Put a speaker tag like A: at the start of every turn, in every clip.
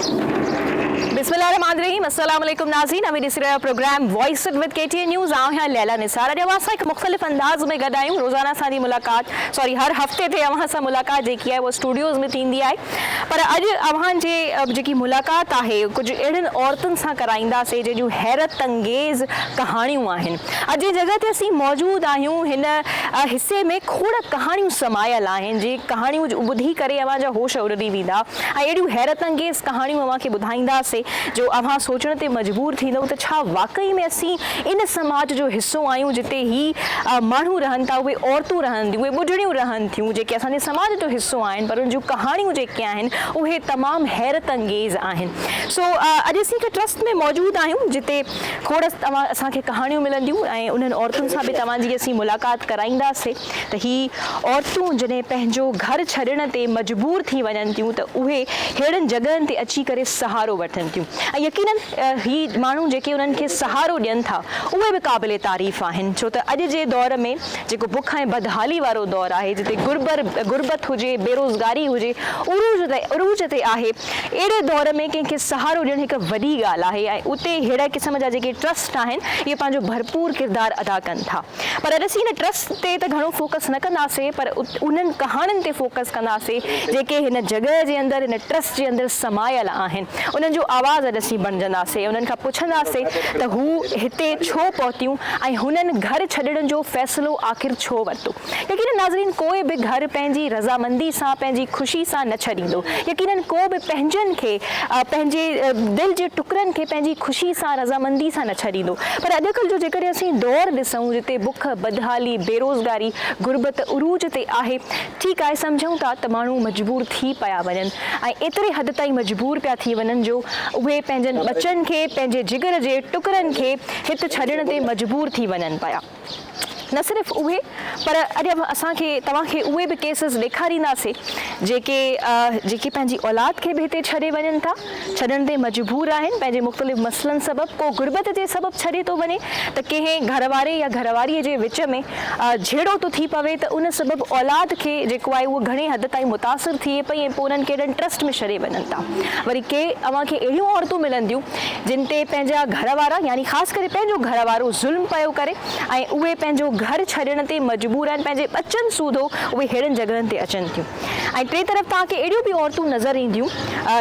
A: बिस्मिल्लाहिर्रहमानिर्रहीम, अस्सलाम वालेकुम नाज़रीन। अभी ॾिसी रहिया program voice with KTN news. आऊं हाँ लैला निसार। अॼु असां हिकु मुख़्तलिफ़ अंदाज़ में गॾु आहियूं। रोज़ाना असांजी मुलाक़ात हर हफ़्ते ते अव्हां सां मुलाक़ात जेकी आहे उहा स्टूडियोज़ में थींदी आहे, पर अॼु अव्हां जे जेकी मुलाक़ात आहे कुझु अहिड़ियुनि औरतुनि सां कराईंदासीं जंहिंजूं हैरत अंगेज़ कहाणियूं आहिनि। अॼु जी जॻह ते असीं मौजूदु आहियूं। हिन हिसे में खोड़ कहाणियूं समायल आहिनि, जे कहाणियूं ॿुधी करे अव्हां जा होश उॾी वेंदा ऐं अहिड़ियूं हैरत अंगेज़ कहाणियूं अव्हां खे ॿुधाईंदासीं जो अव्हां सोचण ते मजबूर थींदव त छा वाकई में असीं इन समाज जो हिसो आहियूं जिते ही माण्हू रहनि था, उहे औरतूं रहनि थियूं, उहे ॿुढड़ियूं रहनि थियूं जेके असांजे समाज जो हिसो आहिनि, पर उन जूं कहाणियूं जेके आहिनि उहे तमामु हैरत अंगेज़ आहिनि। सो अॼु असीं हिकु ट्रस्ट में मौजूदु आहियूं जिते खोड़ असांखे कहाणियूं मिलंदियूं ऐं उन्हनि औरतुनि सां बि तव्हांजी असीं मुलाक़ात कराईंदासीं त ही औरतूं जॾहिं पंहिंजो घर छॾण ते मजबूर थी वञनि थियूं त उहे अहिड़नि जॻहनि ते अची करे सहारो वठनि थियूं ऐं यकीनन ही माण्हू जेके उन्हनि खे सहारो ॾियनि था उहे बि क़ाबिले तारीफ़ आहिनि, छो त अॼु जे दौर में जेको बुख ऐं बदहाली वारो दौर आहे, जिते गुरबत हुजे, बेरोज़गारी हुजे, उरूज ते आहे, अहिड़े दौर में कंहिंखे सहारो ॾियणु हिकु वॾी ॻाल्हि आहे ऐं उते अहिड़ा क़िस्म जा जेके ट्रस्ट आहिनि इहे पंहिंजो भरपूर किरदारु अदा कनि था। पर अॼु असीं हिन ट्रस्ट ते त घणो फोकस न कंदासीं, पर उन्हनि कहाणियुनि ते फोकस कंदासीं जेके हिन जॻह जे अंदरि, हिन ट्रस्ट जे अंदरि समायल आहिनि। उन्हनि जो आवाज़ अॼु असीं बणिजंदासीं, उन्हनि खां पुछंदासीं त हू हिते छो पहुतियूं ऐं हुननि घर छॾण जो फ़ैसिलो आख़िर छो वरितो। यकीनन नाज़रीन कोई बि घर पंहिंजी रज़ामंदी सां, पंहिंजी ख़ुशी सां न छॾींदो। यकीनन को बि पंहिंजनि खे, पंहिंजे दिलि जे टुकड़नि खे पंहिंजी ख़ुशी सां, रज़ामंदी सां न छॾींदो। पर अॼुकल्ह जो जेकॾहिं असीं दौर ॾिसूं जिते बुख, बदहाली, बेरोज़गारी, गुरबत उरूज ते आहे, ठीकु आहे, सम्झूं था त माण्हू मजबूर थी पिया वञनि ऐं एतिरे हद ताईं मजबूर पिया थी वञनि जो उहे पंहिंजनि बचनि खे, पंहिंजे जिगर जे टुकड़नि खे हिते छॾण ते मजबूर थी वञनि पिया। न सिर्फ़ु उहे, पर अॼु असांखे तव्हांखे उहे बि केसिस ॾेखारींदासीं जेके पंहिंजी औलाद खे बि हिते छॾे वञनि था, छॾण ते मजबूर आहिनि पंहिंजे मुख़्तलिफ़ मसइलनि सबबु। को गुरबत जे सबबु छॾे थो वञे त कंहिं घरवारे या घरवारीअ जे विच में झेड़ो थो थी पवे त उन सबबु औलाद खे जेको आहे उहो घणी हद ताईं मुतासिर थिए पई ऐं पोइ उन्हनि खे एॾनि ट्रस्ट में छॾे वञनि था। वरी के अव्हांखे अहिड़ियूं औरतूं मिलंदियूं जिन ते पंहिंजा घरवारा, यानी ख़ासि करे पंहिंजो घरवारो ज़ुल्म पियो करे ऐं उहे पंहिंजो घर छॾण ते मजबूर आहिनि, पंहिंजे बचनि सूधो उहे अहिड़नि जॻहनि ते अचनि थियूं। ऐं टे तरफ़ तव्हांखे अहिड़ियूं बि औरतूं नज़र ईंदियूं,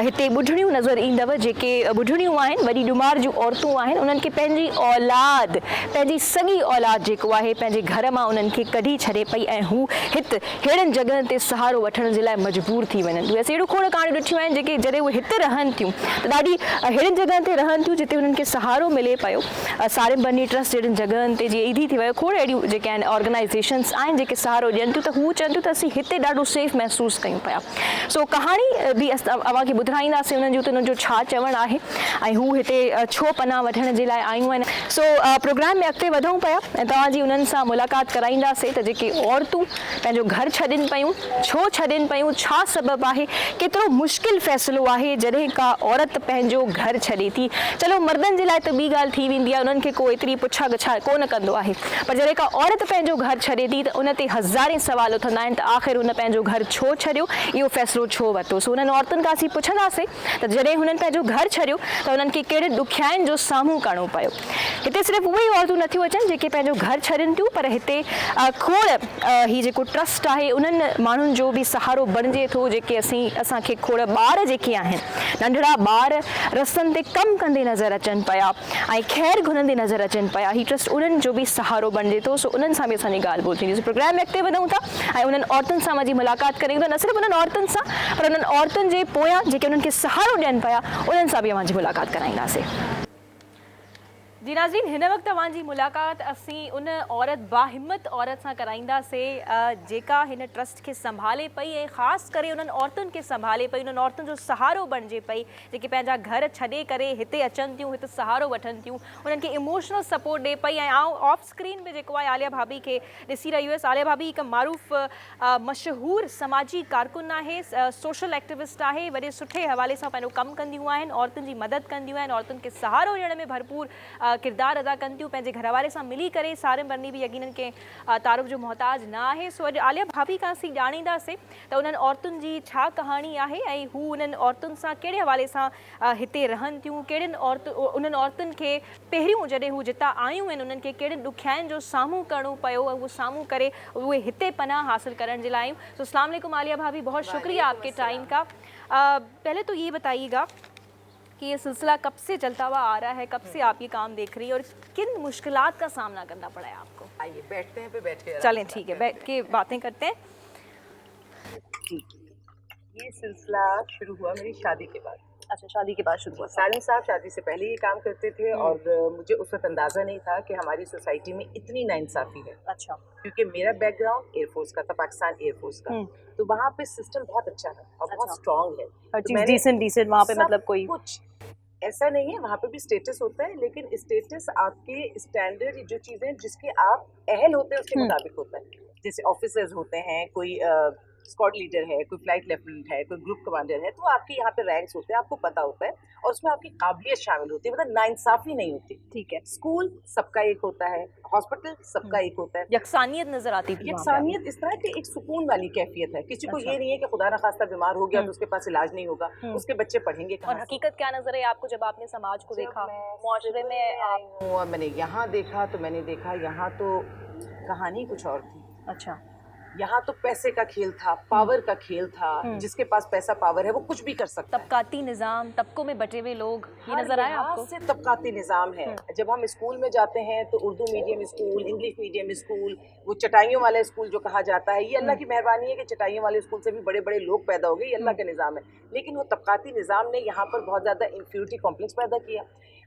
A: हिते ॿुढड़ियूं नज़र ईंदव जेके ॿुढड़ियूं आहिनि, वॾी ॾुमार जूं औरतूं आहिनि, उन्हनि खे पंहिंजी औलाद, पंहिंजी सॻी औलाद जेको आहे पंहिंजे घर मां उन्हनि खे कढी छॾे पई ऐं हू हिते अहिड़नि जॻहनि ते सहारो वठण जे लाइ मजबूर थी वञनि थियूं। असीं अहिड़ियूं खोड़ कहाणियूं ॾिठियूं आहिनि जेके जॾहिं उहे हिते रहनि थियूं त ॾाढी अहिड़ियुनि जॻहनि ते रहनि थियूं जिते उन्हनि खे सहारो मिले पियो। सारिम बनी ट्रस्ट जहिड़ियुनि जॻहनि ते जीअं ईदी थी वियो, खोड़ अहिड़ियूं जेके आहिनि ऑर्गेनाइज़ेशन्स आहिनि जेके सहारो ॾियनि थियूं त हू चवनि थियूं त असीं हिते ॾाढो सेफ महसूसु कयूं पिया। सो कहाणी बि अव्हांखे ॿुधाईंदासीं उन्हनि जो त उन्हनि जो छा चवणु आहे ऐं हू हिते छो पनाह वठण जे लाइ आयूं आहिनि। सो प्रोग्राम में अॻिते वधूं पिया ऐं तव्हांजी उन्हनि सां मुलाक़ात कराईंदासीं त जेके औरतूं पंहिंजो घर छॾनि पियूं, छो छॾनि पियूं, छा सबबु आहे, केतिरो मुश्किल फ़ैसिलो आहे जॾहिं का औरत पंहिंजो घर छॾे थी। चलो मर्दनि जे लाइ त ॿी ॻाल्हि थी वेंदी आहे, उन्हनि खे को एतिरी पुछा गछा कोन कंदो आहे, पर जॾहिं का औरत पंहिंजो घर छॾे थी त उन ते हज़ारे सवाल उथंदा आहिनि त आख़िर हुन पंहिंजो घर छो छॾियो, इहो फ़ैसिलो छो वरितो। सो उन्हनि औरतुनि खां असीं पुछंदासीं त जॾहिं हुननि पंहिंजो घर छॾियो त उन्हनि खे कहिड़े ॾुखियाईनि जो साम्हूं करिणो पियो। हिते सिर्फ़ु उहे ई औरतूं नथियूं अचनि जेके पंहिंजो घर छॾनि थियूं, पर हिते खोड़ ही जेको ट्रस्ट आहे उन्हनि माण्हुनि जो बि सहारो बणिजे थो, जेके असांखे खोड़ ॿार जेके आहिनि, नंढड़ा ॿार रस्तनि ते कमु कंदे नज़र अचनि पिया ऐं ख़ैर घुरंदे नज़र अचनि पिया। ही ट्रस्ट उन्हनि जो बि सहारो बणिजे थो। सो उन्हनि सां बि असांजी ॻाल्हि ॿोल थींदी। प्रोग्राम में अॻिते वधूं था ऐं उन्हनि औरतुनि सां मुंहिंजी मुलाक़ात कयूं था, न सिर्फ़ु उन्हनि औरतुनि सां पर उन्हनि औरतुनि जे पोयां जेके उन्हनि खे सहारो ॾियनि पिया उन्हनि सां बि मुंहिंजी मुलाक़ात कराईंदासीं। जी नाज़रीन, हिन वक़्तु तव्हांजी मुलाक़ात असीं उन औरत, बाहिम्मत औरत सां कराईंदासीं जेका हिन ट्रस्ट खे संभाले पई ऐं ख़ासि करे उन्हनि औरतुनि खे संभाले पई, उन्हनि औरतुनि जो सहारो बणिजे पई जेके पंहिंजा घर छॾे करे हिते अचनि थियूं, हिते सहारो वठनि थियूं, उन्हनि खे इमोशनल सपोर्ट ॾिए पई। ऐं आउं ऑफ स्क्रीन में जेको आहे आलिया भाभी खे ॾिसी रही हुयसि। आलिया भाभी हिकु मारूफ़ मशहूरु समाजी कारकुन आहे, सोशल एक्टिविस्ट आहे, वॾे सुठे हवाले सां पंहिंजो कमु कंदियूं आहिनि, औरतुनि जी मदद कंदियूं आहिनि, औरतुनि खे सहारो ॾियण में भरपूर किरदारु अदा कनि थियूं, पंहिंजे घर वारे सां मिली करे सारे बरनी बि यकीनन के तारुफ़ जो मोहताज न आहे। सो अॼु आलिया भाभी खां असीं ॼाणींदासीं त उन्हनि औरतुनि जी छा कहाणी आहे ऐं हू उन्हनि औरतुनि सां कहिड़े हवाले सां हिते रहनि थियूं, उन्हनि औरतुनि खे पहिरियों जॾहिं हू जितां आयूं आहिनि उन्हनि खे कहिड़े ॾुखियाईनि जो साम्हूं करिणो पियो ऐं उहो साम्हूं करे उहे हिते पनाह हासिल करण जे लाइ आयूं। तो अस्सलाम वालेकुम आलिया भाभी, बहुत शुक्रिया आपके टाइम का। पहले तो ये बताइएगा कि ये सिलसिला कब से चलता हुआ आ रहा है, कब से आप ये काम देख रही है और किन मुश्किलात का सामना करना पड़ा है आपको?
B: आइए बैठते हैं, पे बैठ के
A: चलें ठीक है, बैठ के बातें करते हैं।
B: ये सिलसिला शुरू हुआ मेरी शादी के बाद।
A: अच्छा, शादी के बाद शुरू हुआ।
B: सालिम साहब शादी से पहले ये काम करते थे और मुझे उस वक्त अंदाज़ा नहीं था कि हमारी सोसाइटी में इतनी नाइंसाफ़ी है।
A: अच्छा।
B: क्योंकि मेरा बैकग्राउंड एयरफोर्स का था, पाकिस्तान एयरफोर्स का, तो वहाँ पे सिस्टम बहुत अच्छा है और बहुत स्ट्रॉन्ग है।
A: हर चीज़ डिसेंट वहाँ पे, मतलब कोई
B: कुछ ऐसा नहीं है, वहाँ पे भी स्टेटस होता है, लेकिन स्टेटस आपके स्टैंडर्ड जो चीज़ें जिसके आप अहल होते हैं उसके मुताबिक होता है। जैसे ऑफिसर्स होते हैं, कोई स्क्वाड लीडर है, कोई फ्लाइट लेफ्टिनेंट है, कोई ग्रुप कमांडर है, तो आपके यहाँ पे रैंक्स होते हैं, आपको पता होता है और उसमें आपकी काबिलियत शामिल होती है, मतलब नाइंसाफ़ी नहीं होती।
A: ठीक है।
B: स्कूल सबका एक होता है, हॉस्पिटल सबका एक होता है,
A: यकसानियत नजर आती थी।
B: यकसानियत इस तरह की एक सुकून वाली कैफियत है। किसी को ये नहीं है कि खुदा न खास्ता बीमार हो गया तो उसके पास इलाज नहीं होगा, उसके बच्चे पढ़ेंगे कहाँ
A: और हकीकत क्या नजर है आपको जब आपने समाज को देखा, मुआशरे में?
B: और मैंने यहाँ देखा तो मैंने देखा यहाँ तो कहानी कुछ और थी।
A: अच्छा।
B: यहाँ तो पैसे का खेल था, पावर का खेल था, जिसके पास पैसा पावर है वो कुछ भी कर सकता है।
A: तबकाती निज़ाम, तबकों में बटे हुए लोग, ये नजर आया आपको?
B: से तबकाती निज़ाम है। जब हम स्कूल में जाते हैं तो Urdu medium school, English medium school, वो चटाइयों वाला स्कूल जो कहा जाता है, ये अल्लाह की मेहरबानी है कि चटाइयों वाले स्कूल से भी बड़े बड़े लोग पैदा हो गए, ये अल्लाह का निज़ाम है। लेकिन वो तबकाती निज़ाम ने यहाँ पर बहुत ज़्यादा इंफ्यूरिटी कॉम्प्लेक्स पैदा किया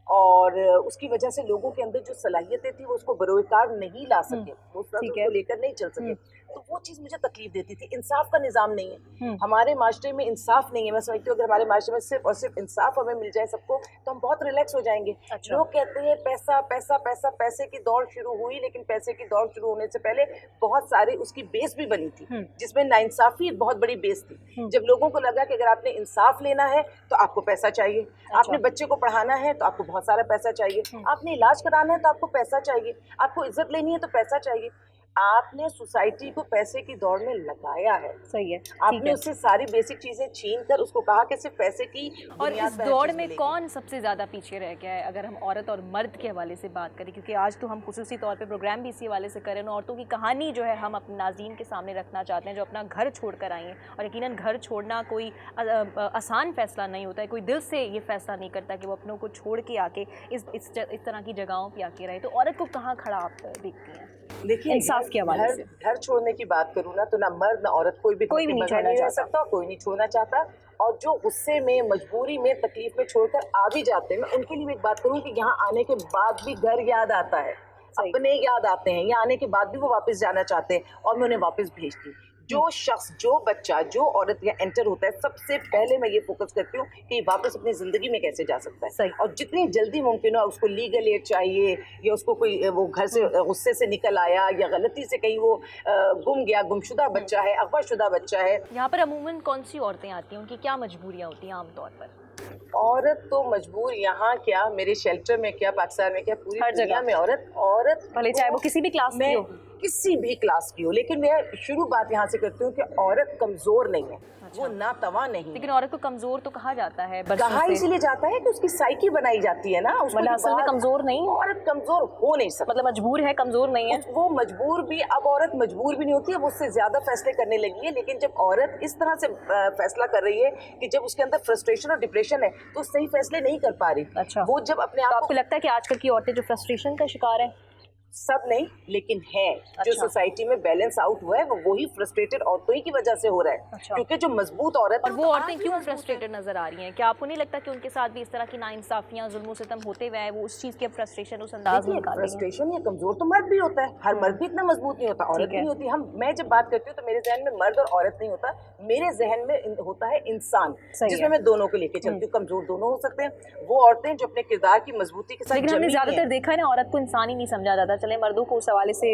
B: और उसकी वजह से लोगों के अंदर जो सलाहियतें थी वो उसको बरोकार नहीं ला सके, वो उसको लेकर नहीं चल सके। तो वो चीज़ मुझे तकलीफ देती थी। इंसाफ का निज़ाम नहीं है हमारे माशरे में, इंसाफ नहीं है। मैं समझती हूँ अगर हमारे माशरे में सिर्फ और सिर्फ इंसाफ हमें मिल जाए सबको तो हम बहुत रिलैक्स हो जाएंगे।
A: अच्छा।
B: लोग कहते हैं पैसा पैसा पैसा, पैसे की दौड़ शुरू हुई, लेकिन पैसे की दौड़ शुरू होने से पहले बहुत सारी उसकी बेस भी बनी थी जिसमें नाइंसाफ़ी एक बहुत बड़ी बेस थी। जब लोगों को लगा कि अगर आपने इंसाफ लेना है तो आपको पैसा चाहिए, आपने बच्चे को पढ़ाना है तो आपको बहुत सारा पैसा चाहिए, आपने इलाज कराना है तो आपको पैसा चाहिए, आपको इज्जत लेनी है तो पैसा चाहिए। आपने सोसाइटी को पैसे की दौड़ में लगाया है।
A: सही है।
B: आपने उससे सारी बेसिक चीजें छीन कर उसको कहा कि सिर्फ पैसे की।
A: और इस दौड़ में कौन सबसे ज्यादा पीछे रह गया है अगर हम औरत और मर्द के हवाले से बात करें, क्योंकि आज तो हम खुसूसी तौर पे प्रोग्राम भी इसी हवाले से करें, औरतों की कहानी जो है हम अपने नाज़रीन के सामने रखना चाहते हैं जो अपना घर छोड़ कर आई हैं। और यकीनन घर छोड़ना कोई आसान फैसला नहीं होता है, कोई दिल से ये फैसला नहीं करता कि वो अपनों को छोड़ के आके इस तरह की जगहों पर आके रहे। तो औरत को कहाँ खड़ा आप देखती हैं?
B: देखिए,
A: इंसाफ के हवाले से
B: घर छोड़ने की बात करूँ ना तो ना मर्द ना औरत कोई भी नहीं रह सकता, कोई नहीं छोड़ना चाहता। और जो गुस्से में, मजबूरी में, तकलीफ में छोड़कर आ भी जाते हैं, मैं उनके लिए एक बात करूँ कि यहाँ आने के बाद भी घर याद आता है, अपने याद आते हैं, यहाँ आने के बाद भी वो वापस जाना चाहते हैं और मैं उन्हें वापस भेजती हूँ। जो शख्स, जो बच्चा, जो औरत यहाँ एंटर होता है, सबसे पहले मैं ये फोकस करती हूँ कि वापस अपनी ज़िंदगी में कैसे जा सकता है। और जितनी जल्दी मुमकिन हो उसको लीगल एड चाहिए, या उसको कोई वो घर से गुस्से से निकल आया या गलती से कहीं वो गुम गया, गुमशुदा बच्चा है, अगवाशुदा बच्चा है।
A: यहाँ पर अमूमन कौन सी औरतें आती हैं, उनकी क्या मजबूरियाँ होती हैं आमतौर पर?
B: औरत तो मजबूर यहाँ क्या, मेरे शेल्टर में क्या, पाकिस्तान में क्या, पूरी दुनिया में औरत
A: भले चाहे वो किसी भी क्लास में हो,
B: किसी भी क्लास की हो। लेकिन मैं शुरू बात यहाँ से करती हूँ कि औरत कमज़ोर नहीं है। वो नातवा नहीं।
A: लेकिन औरत को कमजोर तो कहा जाता है,
B: कहा इसीलिए जाता है कि उसकी साइकी बनाई जाती है ना,
A: मतलब असल में कमजोर नहीं,
B: औरत कमजोर हो नहीं सकती,
A: मतलब मजबूर है, कमजोर नहीं है।
B: वो मजबूर भी, अब औरत मजबूर भी नहीं होती है, वो उससे ज्यादा फैसले करने लगी है। लेकिन जब औरत इस तरह से फैसला कर रही है कि जब उसके अंदर फ्रस्ट्रेशन और डिप्रेशन है तो सही फैसले नहीं कर पा रही।
A: अच्छा।
B: वो जब अपने आप,
A: आपको लगता है कि आजकल की औरतें जो फ्रस्ट्रेशन का शिकार है?
B: सब नहीं, लेकिन है। जो सोसाइटी में बैलेंस आउट हुआ है वो वही फ्रस्ट्रेटेड औरतों की वजह से हो रहा है। क्योंकि जो मजबूत औरत,
A: और वो औरतें क्यों फ्रस्ट्रेटेड नजर आ रही हैं? क्या आपको नहीं लगता कि उनके साथ भी इस तरह की नाइंसाफियां, जुल्म सितम होते हुए वो उस चीज के फ्रस्ट्रेशन उस अंदाज में निकाल रही हैं?
B: फ्रस्ट्रेशन या कमजोर तो मर्द भी होता है, हर मर्द भी इतना मजबूत नहीं होता, औरत भी नहीं होती। मैं जब बात करती हूँ तो मेरे जहन में मर्द और औरत नहीं होता, मेरे जहन में होता है इंसान, जिसमें मैं दोनों को लेके चलती हूँ। कमजोर दोनों हो सकते हैं, वो औरतें जो अपने किरदार की मजबूती के साथ।
A: लेकिन हमने ज्यादातर देखा है ना, औरत को इंसान ही नहीं समझा जाता, चले मर्दों को उस हवाले से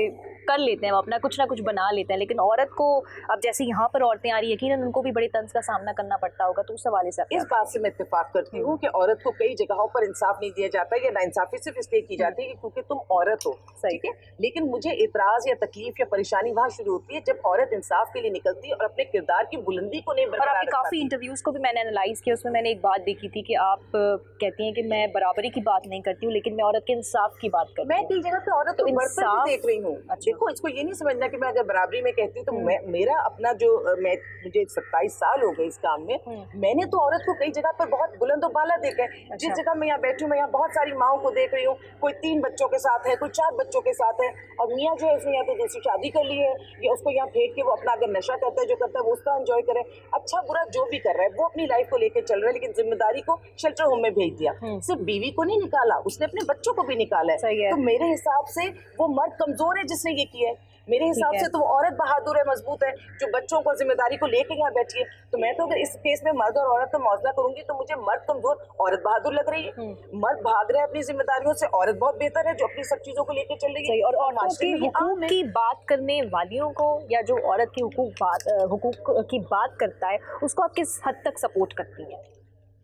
A: कर लेते हैं, अपना कुछ ना कुछ बना लेते हैं, लेकिन औरत को अब जैसे यहाँ पर औरतें आ रही, यकीनन उनको भी बड़े तंज का सामना करना पड़ता होगा, तो उस हवाले से
B: इस बात से मैं इत्तेफाक करती हूँ कि औरत को कई जगहों पर इंसाफ नहीं दिया जाता है, या नाइंसाफी सिर्फ इसलिए की जाती है कि क्योंकि तुम औरत हो, ठीक है। लेकिन मुझे इतराज या तकलीफ या परेशानी वहाँ शुरू होती है जब औरत इंसाफ के लिए निकलती है और अपने किरदार की बुलंदी को नहीं
A: और
B: बरकरार
A: आपके काफ़ी इंटरव्यूज़ को भी मैंने एनालाइज किया, उसमें मैंने एक बात देखी थी कि आप कहती हैं कि मैं बराबरी की बात नहीं करती हूँ, लेकिन मैं औरत के इंसाफ की बात करती हूँ।
B: मैं कई जगह पे औरत को बढ़कर भी देख रही हूँ। देखो, इसको ये नहीं समझना कि मैं अगर बराबरी में कहती हूँ तो मेरा अपना जो मुझे 27 साल हो गए इस काम में, मैंने तो औरत को कई जगह पर बहुत बुलंद बाला देखा है। जिस जगह मैं यहाँ बैठी हूँ, मैं यहाँ बहुत सारी माओं को देख रही हूँ, कोई 3 बच्चों के साथ है, कोई 4 बच्चों के साथ है, और मियाँ जो है उसने या तो दूसरी शादी कर ली है, या उसको यहाँ फेंक के वो अपना अगर नशा करता है, जो करता है वो उसका एंजॉय करे, अच्छा बुरा जो भी कर रहा है वो अपनी लाइफ को लेकर चल रहा है, लेकिन जिम्मेदारी को शेल्टर होम में भेज दिया। सिर्फ बीवी को नहीं निकाला, उसने अपने बच्चों को भी निकाला है। तो मेरे हिसाब से वो मर्द कमजोर है जिसने ये किया है, मेरे हिसाब से तो वो औरत बहादुर है, मजबूत है, जो बच्चों को जिम्मेदारी को लेके यहाँ बैठी है। तो मैं तो अगर इस केस में मर्द और औरत का मौजला करूंगी तो मुझे मर्द कमजोर, औरत बहादुर लग रही है। मर्द भाग रहा है अपनी जिम्मेदारियों से, औरत बहुत बेहतर है जो अपनी सब चीजों को लेके चल रही है।
A: और हुकूक की बात करने वालियों को, या जो औरत की हुकूक की बात करता है, उसको आप किस हद तक सपोर्ट करती हैं?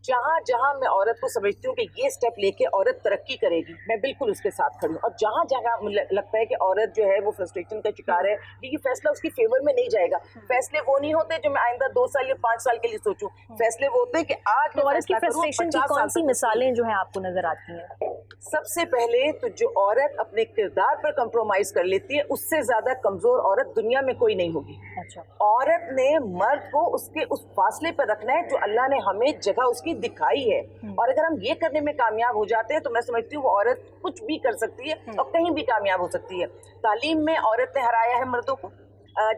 B: जहाँ जहाँ मैं औरत को समझती हूँ कि ये स्टेप लेके औरत तरक्की करेगी, मैं बिल्कुल उसके साथ खड़ी हूँ। और जहाँ जहाँ मुझे लगता है कि औरत जो है वो फ्रस्ट्रेशन का शिकार है, ये फैसला उसकी फेवर में नहीं जाएगा। फैसले वो नहीं होते जो मैं आइंदा 2 साल या 5 साल के लिए सोचूं, फैसले वो होते हैं कि आज
A: तो औरत की फ्रस्ट्रेशन की कौन सी मिसालें जो है आपको नजर आती हैं?
B: सबसे पहले तो जो औरत अपने किरदार पर कंप्रोमाइज कर लेती है, उससे ज्यादा कमजोर औरत दुनिया में कोई नहीं होगी।
A: अच्छा।
B: औरत ने मर्द को उसके उस फासले पर रखना है जो अल्लाह ने हमें जगह उसकी दिखाई है, और अगर हम ये करने में कामयाब हो जाते हैं तो मैं समझती हूँ वो औरत कुछ भी कर सकती है और कहीं भी कामयाब हो सकती है। तालीम में औरत ने हराया है मर्दों को,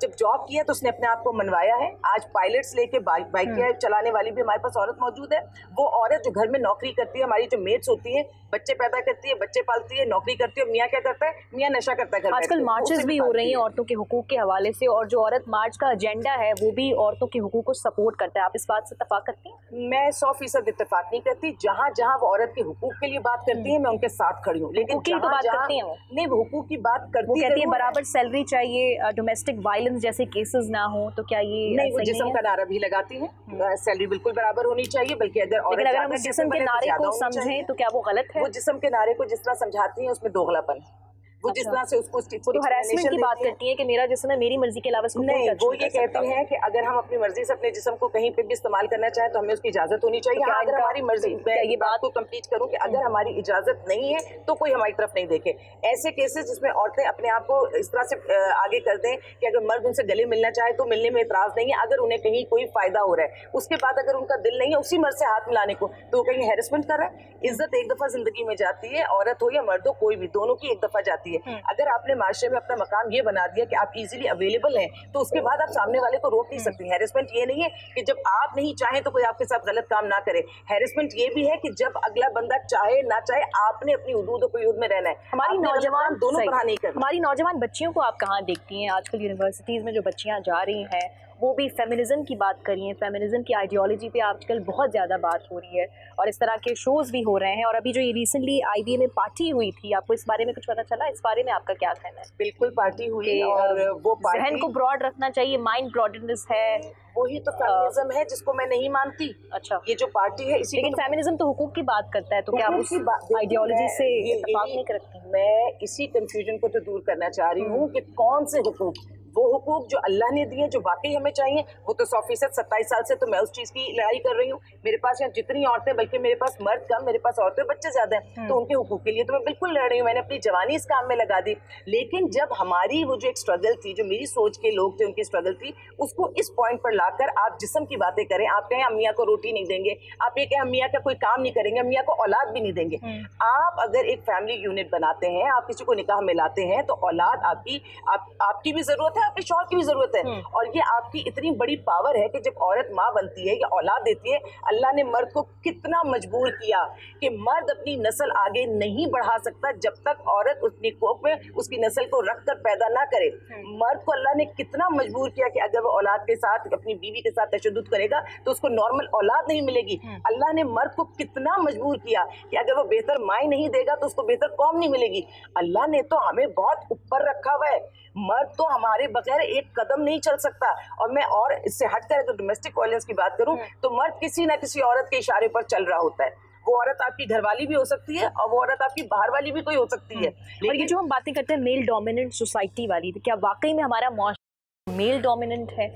B: जब जॉब किया तो उसने अपने आप को मनवाया है। आज पायलट्स लेके बाइक चलाने वाली भी हमारे पास औरत मौजूद है। वो औरत जो घर में नौकरी करती है, हमारी जो मेड्स होती है, बच्चे पैदा करती है, बच्चे पालती है, नौकरी करती है। मियाँ क्या करता है? मियाँ नशा करता है।
A: आजकल मार्चेस भी हो रही हैं औरतों के हुकूक के हवाले से, और जो औरत मार्च का एजेंडा है वो भी औरतों के हुकूक को सपोर्ट करता है। आप इस बात से इत्तेफाक करती हैं?
B: मैं 100% इत्तेफाक नहीं करती। जहाँ जहाँ वो औरत के हुकूक के लिए बात करती है मैं उनके साथ खड़ी हूँ, लेकिन नहीं, वो हुकूक की बात करती है,
A: वो कहती है बराबर सैलरी चाहिए, डोमेस्टिक वायलेंस जैसे केसेस ना हो, तो क्या ये
B: नहीं? वो जिस्म का नारा भी लगाती हैं, सैलरी बिल्कुल बराबर होनी चाहिए, बल्कि अगर
A: हम जिस्म के नारे को समझें तो क्या वो गलत है?
B: वो जिस्म के नारे को जिस तरह समझाती हैं उसमें दोगलापन है। वो जिस तरह से उसको
A: तो हरासमेंट की बात करती है कि मेरा जिस्म है, मेरी मर्जी के अलावा इसको
B: नहीं। वो ये कहती हैं कि अगर हम अपनी मर्जी से अपने जिस्म को कहीं पे भी इस्तेमाल करना चाहें तो हमें उसकी इजाजत होनी चाहिए।
A: तो
B: अगर हमारी मर्जी, ये बात को कंप्लीट करूं कि अगर हमारी इजाजत नहीं है तो कोई हमारी तरफ नहीं देखे। ऐसे केसेस जिसमें औरतें अपने आप को इस तरह से आगे कर दें कि अगर मर्द उनसे गले मिलना चाहे तो मिलने में इतराज नहीं है, अगर उन्हें कहीं कोई फायदा हो रहा है, उसके बाद अगर उनका दिल नहीं है उसी मर्द से हाथ मिलाने को, तो वो कहीं हैरेसमेंट कर रहा है। इज्जत एक दफा जिंदगी में जाती है, औरत हो या मर्द हो, कोई भी, दोनों की एक दफा जाती है। अगर आपने माशरे में अपना मकाम ये बना दिया कि आप इजीली अवेलेबल हैं, तो उसके बाद आप सामने वाले को रोक नहीं सकती। हैरेसमेंट ये नहीं है कि जब आप नहीं चाहें तो कोई आपके साथ गलत काम ना करे। हैरेसमेंट ये भी है कि जब अगला बंदा चाहे ना चाहे, आपने अपनी हुदूद और क़ुयूद में रहना है।
A: हमारी नौजवान
B: दोनों तरह नहीं करना।
A: हमारी नौजवान बच्चियों को आप कहाँ देखती हैं? आजकल यूनिवर्सिटीज़ में जो बच्चियाँ जा रही हैं वो भी फेमिनिज्म की बात कर रही हैं, फेमिनिज्म की आइडियोलॉजी पे आजकल बहुत ज़्यादा बात हो रही है, और इस तरह के शोज़ भी हो रहे हैं। और अभी जो ये रिसेंटली IBA में पार्टी हुई थी, आपको इस बारे में कुछ पता चला? इस बारे में आपका क्या कहना है?
B: बिल्कुल पार्टी हुई, और वो
A: जहन को ब्रॉड रखना चाहिए, माइंड ब्रॉडनेस है,
B: वही तो फेमिनिज्म है जिसको मैं नहीं मानती।
A: अच्छा,
B: ये जो पार्टी है,
A: लेकिन फेमिनिज्म तो हुकूक की बात करता है, तो क्या आप उस आइडियोलॉजी से इत्तेफाक नहीं करती?
B: मैं इसी कंफ्यूजन को तो दूर करना चाह रही हूँ कि कौन से हुकूक, वो हुकूक जो अल्लाह ने दिए, जो वाकई हमें चाहिए, वो तो 100%। 27 साल से तो मैं उस चीज़ की लड़ाई कर रही हूँ। मेरे पास यहाँ जितनी औरतें, बल्कि मेरे पास मर्द कम, मेरे पास औरतें बच्चे ज़्यादा हैं, तो उनके हुकूक के लिए तो मैं बिल्कुल लड़ रही हूँ। मैंने अपनी जवानी इस काम में लगा दी। लेकिन जब हमारी वो जो एक स्ट्रगल थी, जो मेरी सोच के लोग थे उनकी स्ट्रगल थी, उसको इस पॉइंट पर लाकर आप जिस्म की बातें करें, आप कहें हम मियाँ को रोटी नहीं देंगे, आप ये कहें हम मियाँ का कोई काम नहीं करेंगे, हम मियाँ को औलाद भी नहीं देंगे। आप अगर एक फैमिली यूनिट बनाते हैं, आप किसी को निकाह में लाते हैं, तो औलाद आपकी भी ज़रूरत है, है, आपके शौहर की भी जरूरत है। और ये आपकी इतनी बड़ी पावर है कि जब औरत माँ बनती है या औलाद देती है, अल्लाह ने मर्द को कितना मजबूर किया कि मर्द अपनी नस्ल आगे नहीं बढ़ा सकता जब तक औरत अपनी कोख में उसकी नस्ल को रख कर पैदा ना करे। मर्द को अल्लाह ने कितना मजबूर किया कि अगर वो औलाद के साथ अपनी बीवी के साथ तशद्दुद करेगा तो उसको नॉर्मल औलाद नहीं मिलेगी। अल्लाह ने मर्द को कितना मजबूर किया कि अगर वो बेहतर माई नहीं देगा तो उसको बेहतर कौम नहीं मिलेगी। अल्लाह ने तो हमें बहुत ऊपर रखा हुआ है, मर्द तो हमारे बगैर एक कदम नहीं चल सकता। और मैं और इससे हटकर अगर डोमेस्टिक वायलेंस की बात करूं तो मर्द किसी ना किसी औरत के इशारे पर चल रहा होता है। वो औरत आपकी घरवाली भी हो सकती है और वो औरत आपकी बाहर वाली भी कोई हो सकती है।
A: और ये जो हम बातें करते हैं मेल डोमिनेंट सोसाइटी वाली, तो क्या वाकई में हमारा मुआशरा मेल डोमिनेंट है?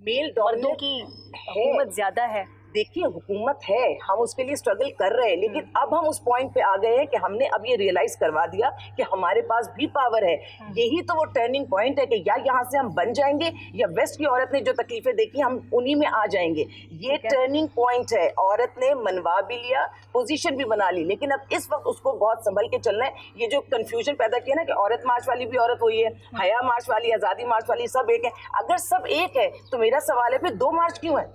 B: मेल
A: मर्दों
B: डोमिनेंट
A: की हुकूमत ज्यादा है?
B: देखिए, हुकूमत है, हम उसके लिए स्ट्रगल कर रहे हैं, लेकिन अब हम उस पॉइंट पे आ गए हैं कि हमने अब ये रियलाइज करवा दिया कि हमारे पास भी पावर है। यही तो वो टर्निंग पॉइंट है कि या यहाँ से हम बन जाएंगे या वेस्ट की औरत ने जो तकलीफें देखी हम उन्हीं में आ जाएंगे। ये टर्निंग पॉइंट है। औरत ने मनवा भी लिया, पोजीशन भी बना ली, लेकिन अब इस वक्त उसको बहुत संभल के चलना है। ये जो कंफ्यूजन पैदा किया ना कि औरत मार्च वाली भी औरत हुई है, हया मार्च वाली, आज़ादी मार्च वाली, सब एक है। अगर सब एक है तो मेरा सवाल है फिर 2 मार्च क्यों है?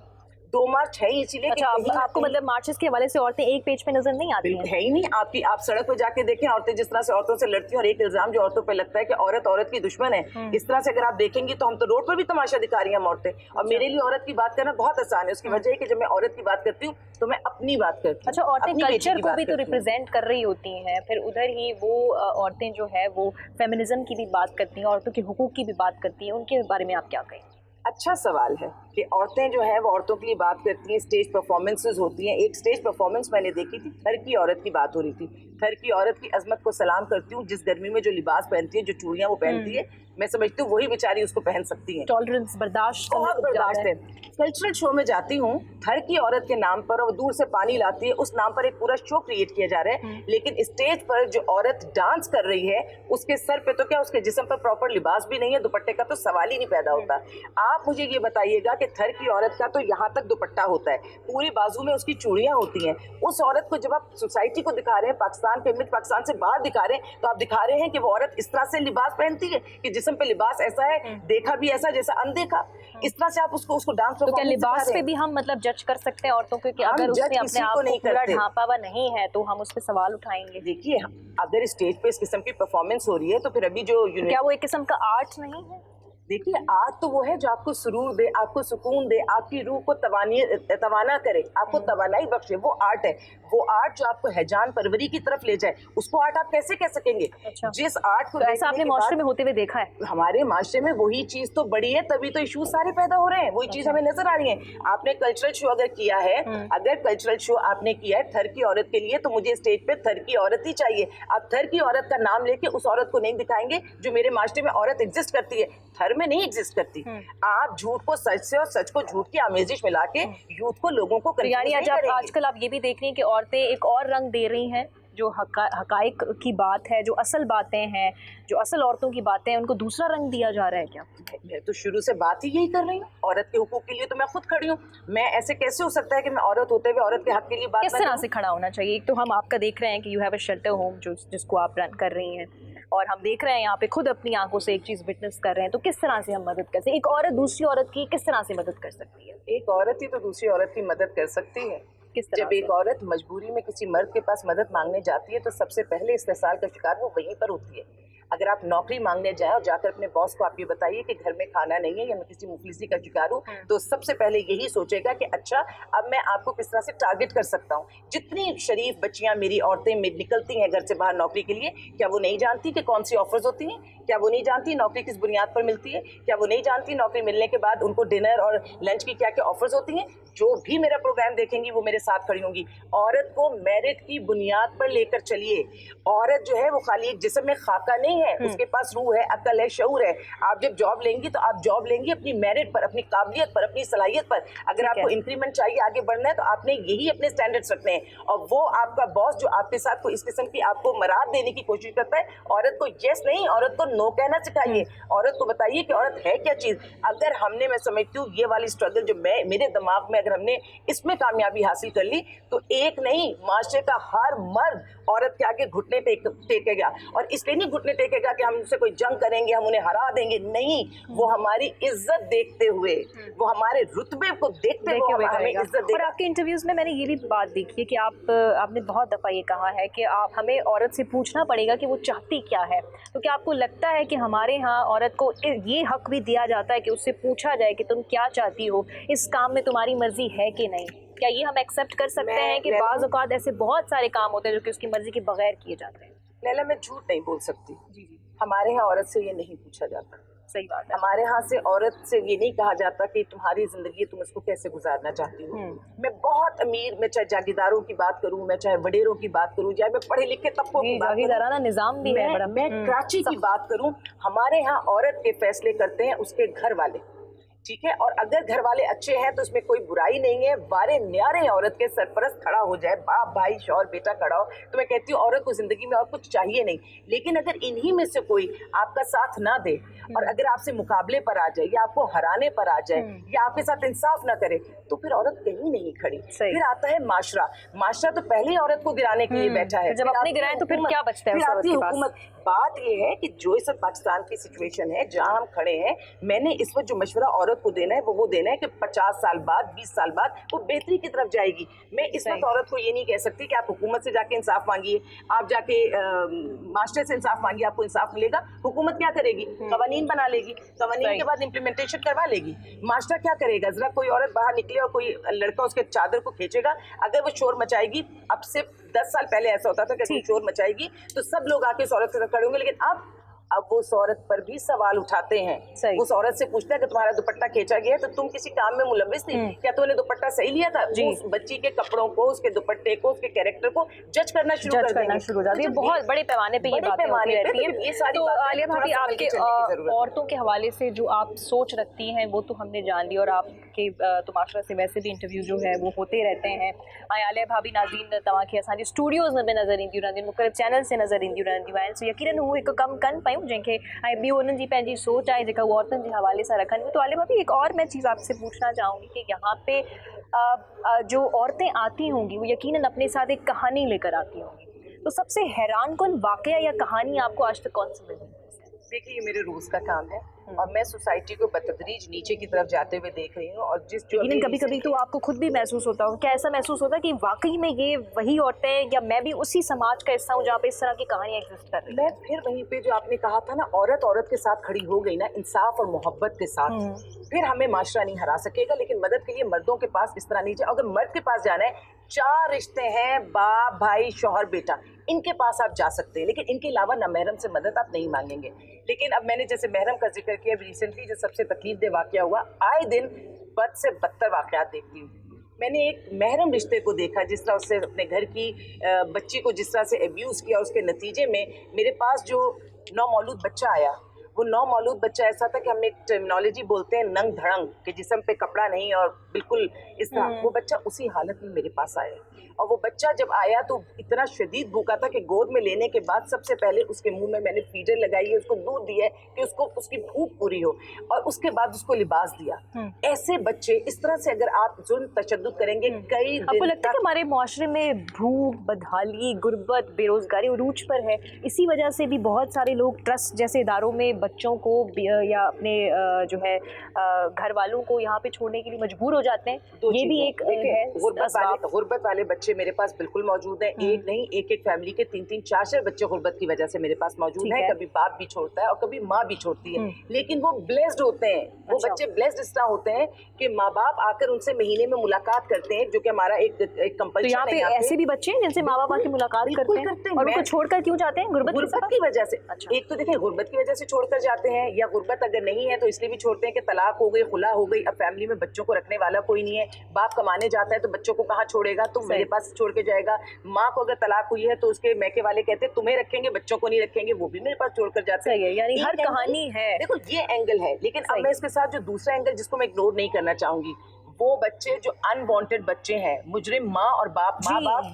B: 2 मार्च है ही इसीलिए।
A: अच्छा, आपको मतलब मार्चेस के हवाले से औरतें एक पेज पे नजर नहीं आती हैं?
B: है ही नहीं। आप सड़क पर जाके देखें, औरतें जिस तरह से औरतों से लड़ती हैं, और एक इल्जाम जो औरतों पे लगता है कि औरत की दुश्मन है, इस तरह से अगर आप देखेंगी तो हम तो रोड पर भी तमाशा दिखा रही हैं औरतें। और मेरे लिए औरत की बात करना बहुत आसान है। उसकी वजह है कि जब मैं औरत की बात करती हूँ तो मैं अपनी बात करती हूँ।
A: अच्छा, औरतें कल्चर को भी तो रिप्रेजेंट कर रही होती हैं, फिर उधर ही वो औरतें जो है वो फेमिनिज्म की भी बात करती हैं, औरतों के हुकूक की भी बात करती हैं, उनके बारे में आप क्या कहें?
B: अच्छा सवाल है कि औरतें जो है वो औरतों के लिए बात करती हैं, स्टेज परफॉर्मेंसेस होती हैं। एक स्टेज परफॉर्मेंस मैंने देखी थी, थर की औरत की बात हो रही थी। थर की औरत की अजमत को सलाम करती हूँ, जिस गर्मी में जो लिबास पहनती है, जो चूड़ियाँ वो पहनती है, मैं समझती हूँ वही बेचारी उसको पहन सकती है।
A: टॉलरेंस, बर्दाश्त
B: बहुत बर्दाश्त है। कल्चरल शो में जाती हूँ, थर की औरत के नाम पर वो दूर से पानी लाती है, उस नाम पर एक पूरा शो क्रिएट किया जा रहा है। लेकिन स्टेज पर जो औरत डांस कर रही है उसके सर पे तो क्या, उसके जिस्म पर प्रॉपर लिबास भी नहीं है, दुपट्टे का तो सवाल ही नहीं पैदा होता। आप मुझे ये बताइएगा कि थर की औरत का तो यहाँ तक दुपट्टा होता है, पूरी बाजू में उसकी चूड़ियां होती हैं। उस औरत को जब आप सोसाइटी को दिखा रहे हैं, पाकिस्तान के इमेज पाकिस्तान से बाहर दिखा रहे हैं, तो आप दिखा रहे हैं कि वो औरत इस तरह से लिबास पहनती है कि जिस्म पे लिबास ऐसा है, देखा भी ऐसा जैसा अनदेखा। इस तरह से आप उसको डांस
A: तो क्या लिबास पे भी हम मतलब जज कर सकते हैं औरतों के कि अगर उसने अपने आप को पूरा ढांपा हुआ नहीं है तो हम उस पे सवाल उठाएंगे?
B: देखिए, अगर स्टेज पे इस किस्म की परफॉर्मेंस हो रही है तो फिर अभी जो
A: क्या वो एक किस्म का आर्ट नहीं है?
B: देखिए, आर्ट तो वो है जो आपको सुरूर दे, आपको सुकून दे, आपकी रूह को तवाना करे, आपको तवानाई बख्शे, वो आर्ट है। वो आर्ट जो आपको हैजान परवरी की तरफ ले जाए, उसको आर्ट आप कैसे कह सकेंगे?
A: अच्छा।
B: जिस आर्ट को
A: तो ऐसा आपने माशरे में होते हुए देखा है?
B: हमारे माशरे में वही चीज तो बड़ी है, तभी तो इशू सारे पैदा हो रहे हैं, वही चीज हमें नजर आ रही है। आपने कल्चरल शो अगर किया है, अगर कल्चरल शो आपने किया है थर की औरत के लिए, तो मुझे स्टेज पे थर की औरत ही चाहिए। आप थर की औरत का नाम लेके उस औरत को नहीं दिखाएंगे जो मेरे माशरे में औरत एग्जिस्ट करती है, थर में नहीं एग्जिस्ट करती। आप झूठ को सच से और सच को झूठ की आमेजिश मिला के यूथ को, लोगों को
A: यानी आजकल आप ये भी देख रही हैं कि औरतें एक और रंग दे रही हैं, जो हकाइक की बात है, जो असल बातें हैं, जो असल औरतों की बातें हैं, उनको दूसरा रंग दिया जा रहा है क्या?
B: मैं तो शुरू से बात ही यही कर रही हूँ, औरत के हुकूक के लिए तो मैं खुद खड़ी हूँ। मैं ऐसे कैसे हो सकता है कि मैं औरत होते हुए औरत के हक के लिए बात?
A: किस तरह से खड़ा होना चाहिए? एक तो हम आपका देख रहे हैं कि you have a shelter home जिसको आप रन कर रही हैं, और हम देख रहे हैं यहाँ पे खुद अपनी आंखों से एक चीज विटनेस कर रहे हैं, तो किस तरह से हम मदद कर सकते हैं? एक औरत दूसरी औरत की किस तरह से मदद कर सकती है?
B: एक औरत ही तो दूसरी औरत की मदद कर सकती है। जब एक औरत मजबूरी में किसी मर्द के पास मदद मांगने जाती है तो सबसे पहले इस्तेसाल का शिकार वो वहीं पर होती है। अगर आप नौकरी मांगने जाए और जाकर अपने बॉस को आप ये बताइए कि घर में खाना नहीं है या मैं किसी मुफलिसी का शिकार हूँ, तो सबसे पहले यही सोचेगा कि अच्छा, अब मैं आपको किस तरह से टारगेट कर सकता हूँ। जितनी शरीफ बच्चियाँ मेरी औरतें निकलती हैं घर से बाहर नौकरी के लिए, क्या वो नहीं जानती कि कौन सी ऑफर्स होती हैं? क्या वो नहीं जानती नौकरी किस बुनियाद पर मिलती है? क्या वो नहीं जानती नौकरी मिलने के बाद उनको डिनर और लंच की क्या क्या ऑफर्स होती हैं? जो भी मेरा प्रोग्राम देखेंगी वो मेरे साथ खड़ी होंगी। औरत को मेरिट की बुनियाद पर लेकर चलिए। औरत जो है वो खाली एक जिस्म में खाका नहीं है, उसके पास रूह है, अकल है, शऊर है। आप जब जॉब लेंगी तो आप जॉब लेंगी अपनी मेरिट पर, अपनी काबिलियत पर, अपनी सलाहियत पर। अगर आपको इंक्रीमेंट चाहिए, आगे बढ़ना है, तो आपने यही अपने स्टैंडर्ड्स रखने हैं। और वो आपका बॉस जो आपके साथ को इस किस्म की आपको मराद देने की कोशिश करता है, औरत को यस नहीं, औरत को नो कहना सिखाइए। औरत को बताइए कि औरत है क्या चीज। अगर हमने, मैं समझती हूँ ये वाली स्ट्रगल जो मेरे दिमाग में, अगर हमने इसमें कामयाबी हासिल कर ली तो एक नहीं, माशरे का हर मर्द औरत के आगे घुटने टेकेगा। और इसलिए नहीं घुटने देखेगा कि हम उनसे कोई जंग करेंगे, हम उन्हें हरा देंगे, नहीं, वो हमारी इज्जत देखते हुए, वो हमारे रुतबे को देखते हुए हमें इज्जत देगा।
A: और आपके इंटरव्यूज में मैंने ये भी बात देखी है कि आपने बहुत दफ़ा ये कहा है कि आप हमें औरत से पूछना पड़ेगा कि वो चाहती क्या है। तो क्या आपको लगता है कि हमारे यहाँ औरत को ये हक भी दिया जाता है कि उससे पूछा जाए कि तुम क्या चाहती हो, इस काम में तुम्हारी मर्जी है कि नहीं? क्या ये हम एक्सेप्ट कर सकते हैं कि बाज़ औक़ात ऐसे बहुत सारे काम होते हैं जो कि उसकी मर्जी के बगैर किए जाते हैं?
B: लैला, मैं झूठ नहीं बोल सकती। जी, हमारे यहाँ औरत से ये नहीं पूछा जाता।
A: सही बात है।
B: हमारे यहाँ से औरत से ये नहीं कहा जाता कि तुम्हारी जिंदगी तुम इसको कैसे गुजारना चाहती हो। मैं बहुत अमीर, मैं चाहे जागीरदारों की बात करूँ, मैं चाहे वडेरों की बात करूँ, चाहे मैं पढ़े लिखे तबकों की बात करूँ,
A: निजाम भी है बड़ा।
B: मैं कराची की बात करूँ, हमारे यहाँ औरत के फैसले करते हैं उसके घर वाले, ठीक है। और अगर घर वाले अच्छे हैं तो उसमें कोई बुराई नहीं है। वारे न्यारे औरत के सरपरस्त खड़ा हो जाए, बाप भाई शौहर बेटा खड़ा हो, तो मैं कहती हूँ औरत को जिंदगी में और कुछ चाहिए नहीं। लेकिन अगर इन्हीं में से कोई आपका साथ ना दे और अगर आपसे मुकाबले पर आ जाए या आपको हराने पर आ जाए या आपके साथ इंसाफ ना करे, तो फिर औरत कहीं नहीं खड़ी। फिर आता है माशरा। माशरा तो पहले ही औरत को गिराने के लिए बैठा है।
A: जब अपने गिराए तो फिर क्या बचता है?
B: फिर आती है हुकूमत। बात ये है कि जो इस पाकिस्तान की सिचुएशन है जहाँ हम खड़े हैं, मैंने इस वक्त जो मशवरा औरत को देना है वो देना है कि 50 साल बाद, 20 साल बाद वो बेहतरी की तरफ जाएगी। मैं इस वक्त औरत को ये नहीं कह सकती कि आप हुकूमत से जाके इंसाफ मांगिए, आप जाके मास्टर से इंसाफ मांगिए, आपको इंसाफ मिलेगा। हुकूमत क्या करेगी? कवानीन बना लेगी, कवानीन के बाद इम्प्लीमेंटेशन करवा लेगी। मास्टर क्या करेगा? जरा कोई औरत बाहर निकले और कोई लड़का उसके चादर को खींचेगा, अगर वो शोर मचाएगी, अब से 10 साल पहले ऐसा होता था कि वो शोर मचाएगी तो सब लोग आके उस औरत के साथ खड़े होंगे, लेकिन अब वो उस औरत पर भी सवाल उठाते हैं। उस औरत से पूछते हैं कि तुम्हारा दुपट्टा खींचा गया है तो तुम किसी काम में मुलव्विस थी क्या? तुमने दुपट्टा सही लिया था? उस बच्ची के कपड़ों को, उसके दुपट्टे को, उसके कैरेक्टर को जज करना शुरू कर देंगे।
A: बहुत बड़े पैमाने पे ये बातें होती रहती हैं।
B: ये सारी
A: तो आलिया भाभी, आपके औरतों के हवाले से जो आप सोच रखती हैं वो तो हमने जान ली, और आपके तमाशा से वैसे भी इंटरव्यू जो है वो होते रहते हैं। आलिया भाभी नाज़रीन तव्हांखे असांजे स्टूडियोज़ में नज़र ईंदियूं रहंदियूं, मुख़्तलिफ़ चैनल से नज़र ईंदियूं रहंदियूं आहिनि। सो यकीनन उहे हिकु कमु कनि पियूं जंहिंखे ऐं ॿियूं उन्हनि जी पंहिंजी सोच आहे जेका उहा औरतुनि जे हवाले सां रखनि थियूं। तो आलिया भाभी, एक और मैं चीज़ आपसे पूछना चाहूँगी कि यहाँ पे जो औरतें आती होंगी वो यकीनन अपने साथ एक कहानी लेकर आती होंगी, तो सबसे हैरान कौन वाक़या या कहानी आपको आज तक कौन सी मिली?
B: देखिए, ये मेरे रोज का काम है और मैं सोसाइटी को बतदरीज नीचे की तरफ जाते हुए देख रही हूँ। और
A: लेकिन कभी कभी तो आपको खुद भी महसूस होता हो, क्या ऐसा महसूस होता है कि वाकई में ये वही औरतें हैं या मैं भी उसी समाज का हिस्सा हूँ जहाँ पे इस तरह की कहानियाँ एग्जिस्ट कर रही हैं?
B: मैं फिर वहीं पे जो आपने कहा था ना, औरत औरत के साथ खड़ी हो गई ना, इंसाफ और मोहब्बत के साथ, फिर हमें माशरा नहीं हरा सकेगा। लेकिन मदद के लिए मर्दों के पास इस तरह नहीं जाए। अगर मर्द के पास जाना है, 4 रिश्ते हैं, बाप भाई शौहर बेटा, इनके पास आप जा सकते हैं, लेकिन इनके अलावा ना महरम से मदद आप नहीं मांगेंगे। लेकिन अब मैंने जैसे महरम का जिक्र किया, रिसेंटली जो सबसे तकलीफदेह वाक़या हुआ, आए दिन बद से बदतर वाक़यात देखती हूँ। मैंने एक महरम रिश्ते को देखा जिस तरह उससे अपने घर की बच्ची को जिस तरह से अब्यूज़ किया, उसके नतीजे में मेरे पास जो नौमौलूद बच्चा आया, वो नौमौलूद बच्चा ऐसा था कि हम एक टर्मिनोलॉजी बोलते हैं नंग धड़ंग, कि जिस्म पे कपड़ा नहीं और बिल्कुल इस तरह। वो बच्चा उसी हालत में मेरे पास आया, और वो बच्चा जब आया तो इतना शदीद भूखा था कि गोद में लेने के बाद सबसे पहले उसके मुंह में मैंने फीडर लगाई है, उसको दूध दिया है कि उसको उसकी भूख पूरी हो, और उसके बाद उसको लिबास दिया। ऐसे बच्चे इस तरह से अगर आप जुल्म तशद्दुद करेंगे कई
A: आपको लगता है कि हमारे मुआशरे में भूख, बदहाली, गुर्बत, बेरोजगारी उरूज पर है? इसी वजह से भी बहुत सारे लोग ट्रस्ट जैसे इदारों में बच्चों को या अपने जो है घर वालों को यहाँ पे छोड़ने के लिए मजबूर हो जाते हैं। ये भी एक है।
B: गुर्बत वाले बच्चे मेरे पास बिल्कुल मौजूद हैं। एक नहीं, एक फैमिली के 3-3, 4-4 बच्चे गुर्बत की वजह से मेरे पास मौजूद हैं। कभी बाप भी छोड़ता है और कभी माँ भी छोड़ती है, लेकिन वो ब्लेस्ड होते हैं। वो बच्चे ब्लेस्ड इस तरह होते हैं कि माँ बाप आकर उनसे महीने में मुलाकात करते हैं, जो कि हमारा एक कंपल्शन है।
A: यहाँ पे ऐसे भी बच्चे हैं जिनसे माँ बाप आके मुलाकात करते हैं और उनको छोड़कर क्यों जाते हैं? गुर्बत
B: की वजह से। एक तो देखिए, गुर्बत की वजह से छोड़कर जाते हैं, या गुर्बत अगर नहीं है तो इसलिए भी छोड़ते हैं कि तलाक हो गई, खुला हो गई, अब फैमिली में बच्चों को रखने वाला कोई नहीं है, बाप कमाने जाता है तो बच्चों को कहाँ छोड़ेगा, तो मेरे पास छोड़ के जाएगा। माँ को अगर तलाक हुई है तो उसके मैके वाले कहते हैं तुम्हें रखेंगे, बच्चों को नहीं रखेंगे, वो भी मेरे पास छोड़कर जाते हैं।
A: यानी हर कहानी है।
B: देखो, ये एंगल है। लेकिन अब मैं इसके साथ जो दूसरा एंगल जिसको मैं इग्नोर नहीं करना चाहूंगी, वो बच्चे जो अनवांटेड बच्चे हैं, मुजरिम माँ और बाप, माँ बाप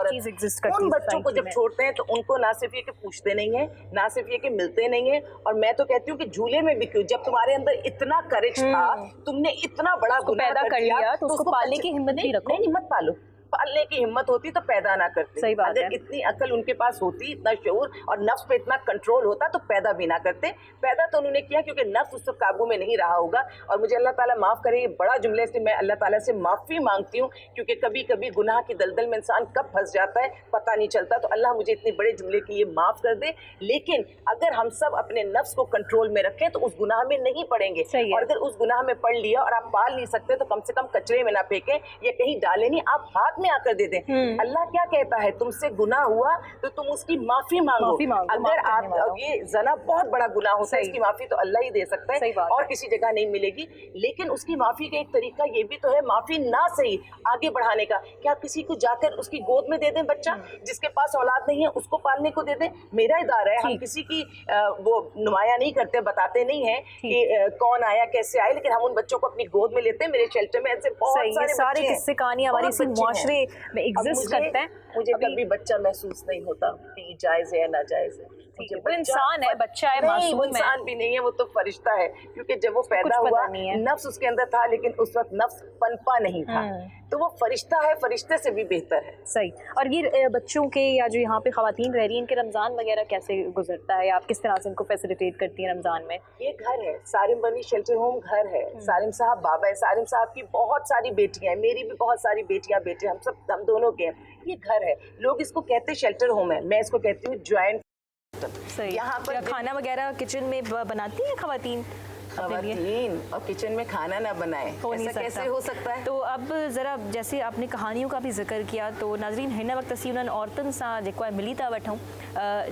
A: चीज एग्जिस्ट करती है।
B: उन बच्चों को जब छोड़ते हैं तो उनको ना सिर्फ ये कि पूछते नहीं है, ना सिर्फ ये कि मिलते नहीं है, और मैं तो कहती हूँ कि झूले में भी क्यों, जब तुम्हारे अंदर इतना करेज था, तुमने इतना बड़ा गुनाह
A: पैदा कर लिया, तो उसको पालने की हिम्मत भी रखो।
B: नहीं, मत पालो। पालने की हिम्मत होती तो पैदा ना करते।
A: सही बात है।
B: अगर इतनी अकल उनके पास होती, इतना शऊर और नफ्स पे इतना कंट्रोल होता तो पैदा भी ना करते। पैदा तो उन्होंने किया क्योंकि नफ्स उस काबू में नहीं रहा होगा। और मुझे अल्लाह ताला माफ़ करे, ये बड़ा जुमले से मैं अल्लाह ताला से माफ़ी मांगती हूँ, क्योंकि कभी कभी गुनाह की दलदल में इंसान कब फंस जाता है पता नहीं चलता। तो अल्लाह मुझे इतने बड़े जुमले की ये माफ़ कर दे। लेकिन अगर हम सब अपने नफ्स को कंट्रोल में रखें तो उस गुनाह में नहीं पड़ेंगे। और अगर उस गुनाह में पड़ लिया और आप पाल नहीं सकते तो कम से कम कचरे में ना फेंकें या कहीं डालें नहीं, आप हाथ में आकर दे दें। अल्लाह क्या कहता है, तुमसे गुनाह हुआ तो तुम उसकी माफ़ी मांगो। अगर आप ये जना बहुत बड़ा गुनाह होता है, इसकी माफ़ी तो अल्लाह ही दे सकता है और किसी जगह नहीं मिलेगी। लेकिन उसकी माफ़ी का एक तरीका ये भी तो है, माफ़ी ना सही आगे बढ़ाने का। क्या किसी को जाकर उसकी गोद में दे दें बच्चा, जिसके पास औलाद नहीं है उसको पालने को दे दें। मेरा इदारा है, हम किसी की वो नुमाया नहीं करते, बताते नहीं है कि कौन आया कैसे आए, लेकिन हम उन बच्चों को अपनी गोद में लेते हैं। मेरे शेल्टर में ऐसे बहुत सारे
A: किस्से कहानी हमारे इसी मुआशरे में एग्जिस्ट करते हैं।
B: मुझे कभी बच्चा महसूस नहीं होता कि जायज़ है या नाजायज़ है।
A: वो इंसान है, बच्चा है, मासूम है।
B: इंसान भी नहीं है, वो तो फरिश्ता है, क्योंकि जब वो पैदा हुआ नफ्स उसके अंदर था, लेकिन उस वक्त नफ्स पनपा नहीं था। तो वो फरिश्ता है, फरिश्ते से भी बेहतर है।
A: सही। और ये बच्चों के या जो यहाँ पे ख़वातीन रह रही हैं, इनके रमज़ान वगैरह कैसे गुजरता है, आप किस तरह से इनको फैसिलिटेट करती हैं रमज़ान में?
B: ये घर है, सारिम बनी शेल्टर होम घर है। सारिम साहब बाबा है, सारिम साहब की बहुत सारी बेटियां हैं, मेरी भी बहुत सारी बेटियां बेटे, हम दोनों के हैं। ये घर है, लोग इसको कहते हैं शेल्टर होम है, मैं इसको कहती हूँ ज्वाइंट।
A: यहाँ पर खाना वगैरह किचन में बनाती हैं ख़वातीन?
B: ख़वातीन और किचन में खाना ना बनाए, ऐसा कैसे हो सकता है?
A: तो अब ज़रा जैसे आपने कहानियों का भी जिक्र किया, तो नाज़रीन हिन वक्त असीं उन्हनि औरतुनि सां जेको आहे मिली था वठूं,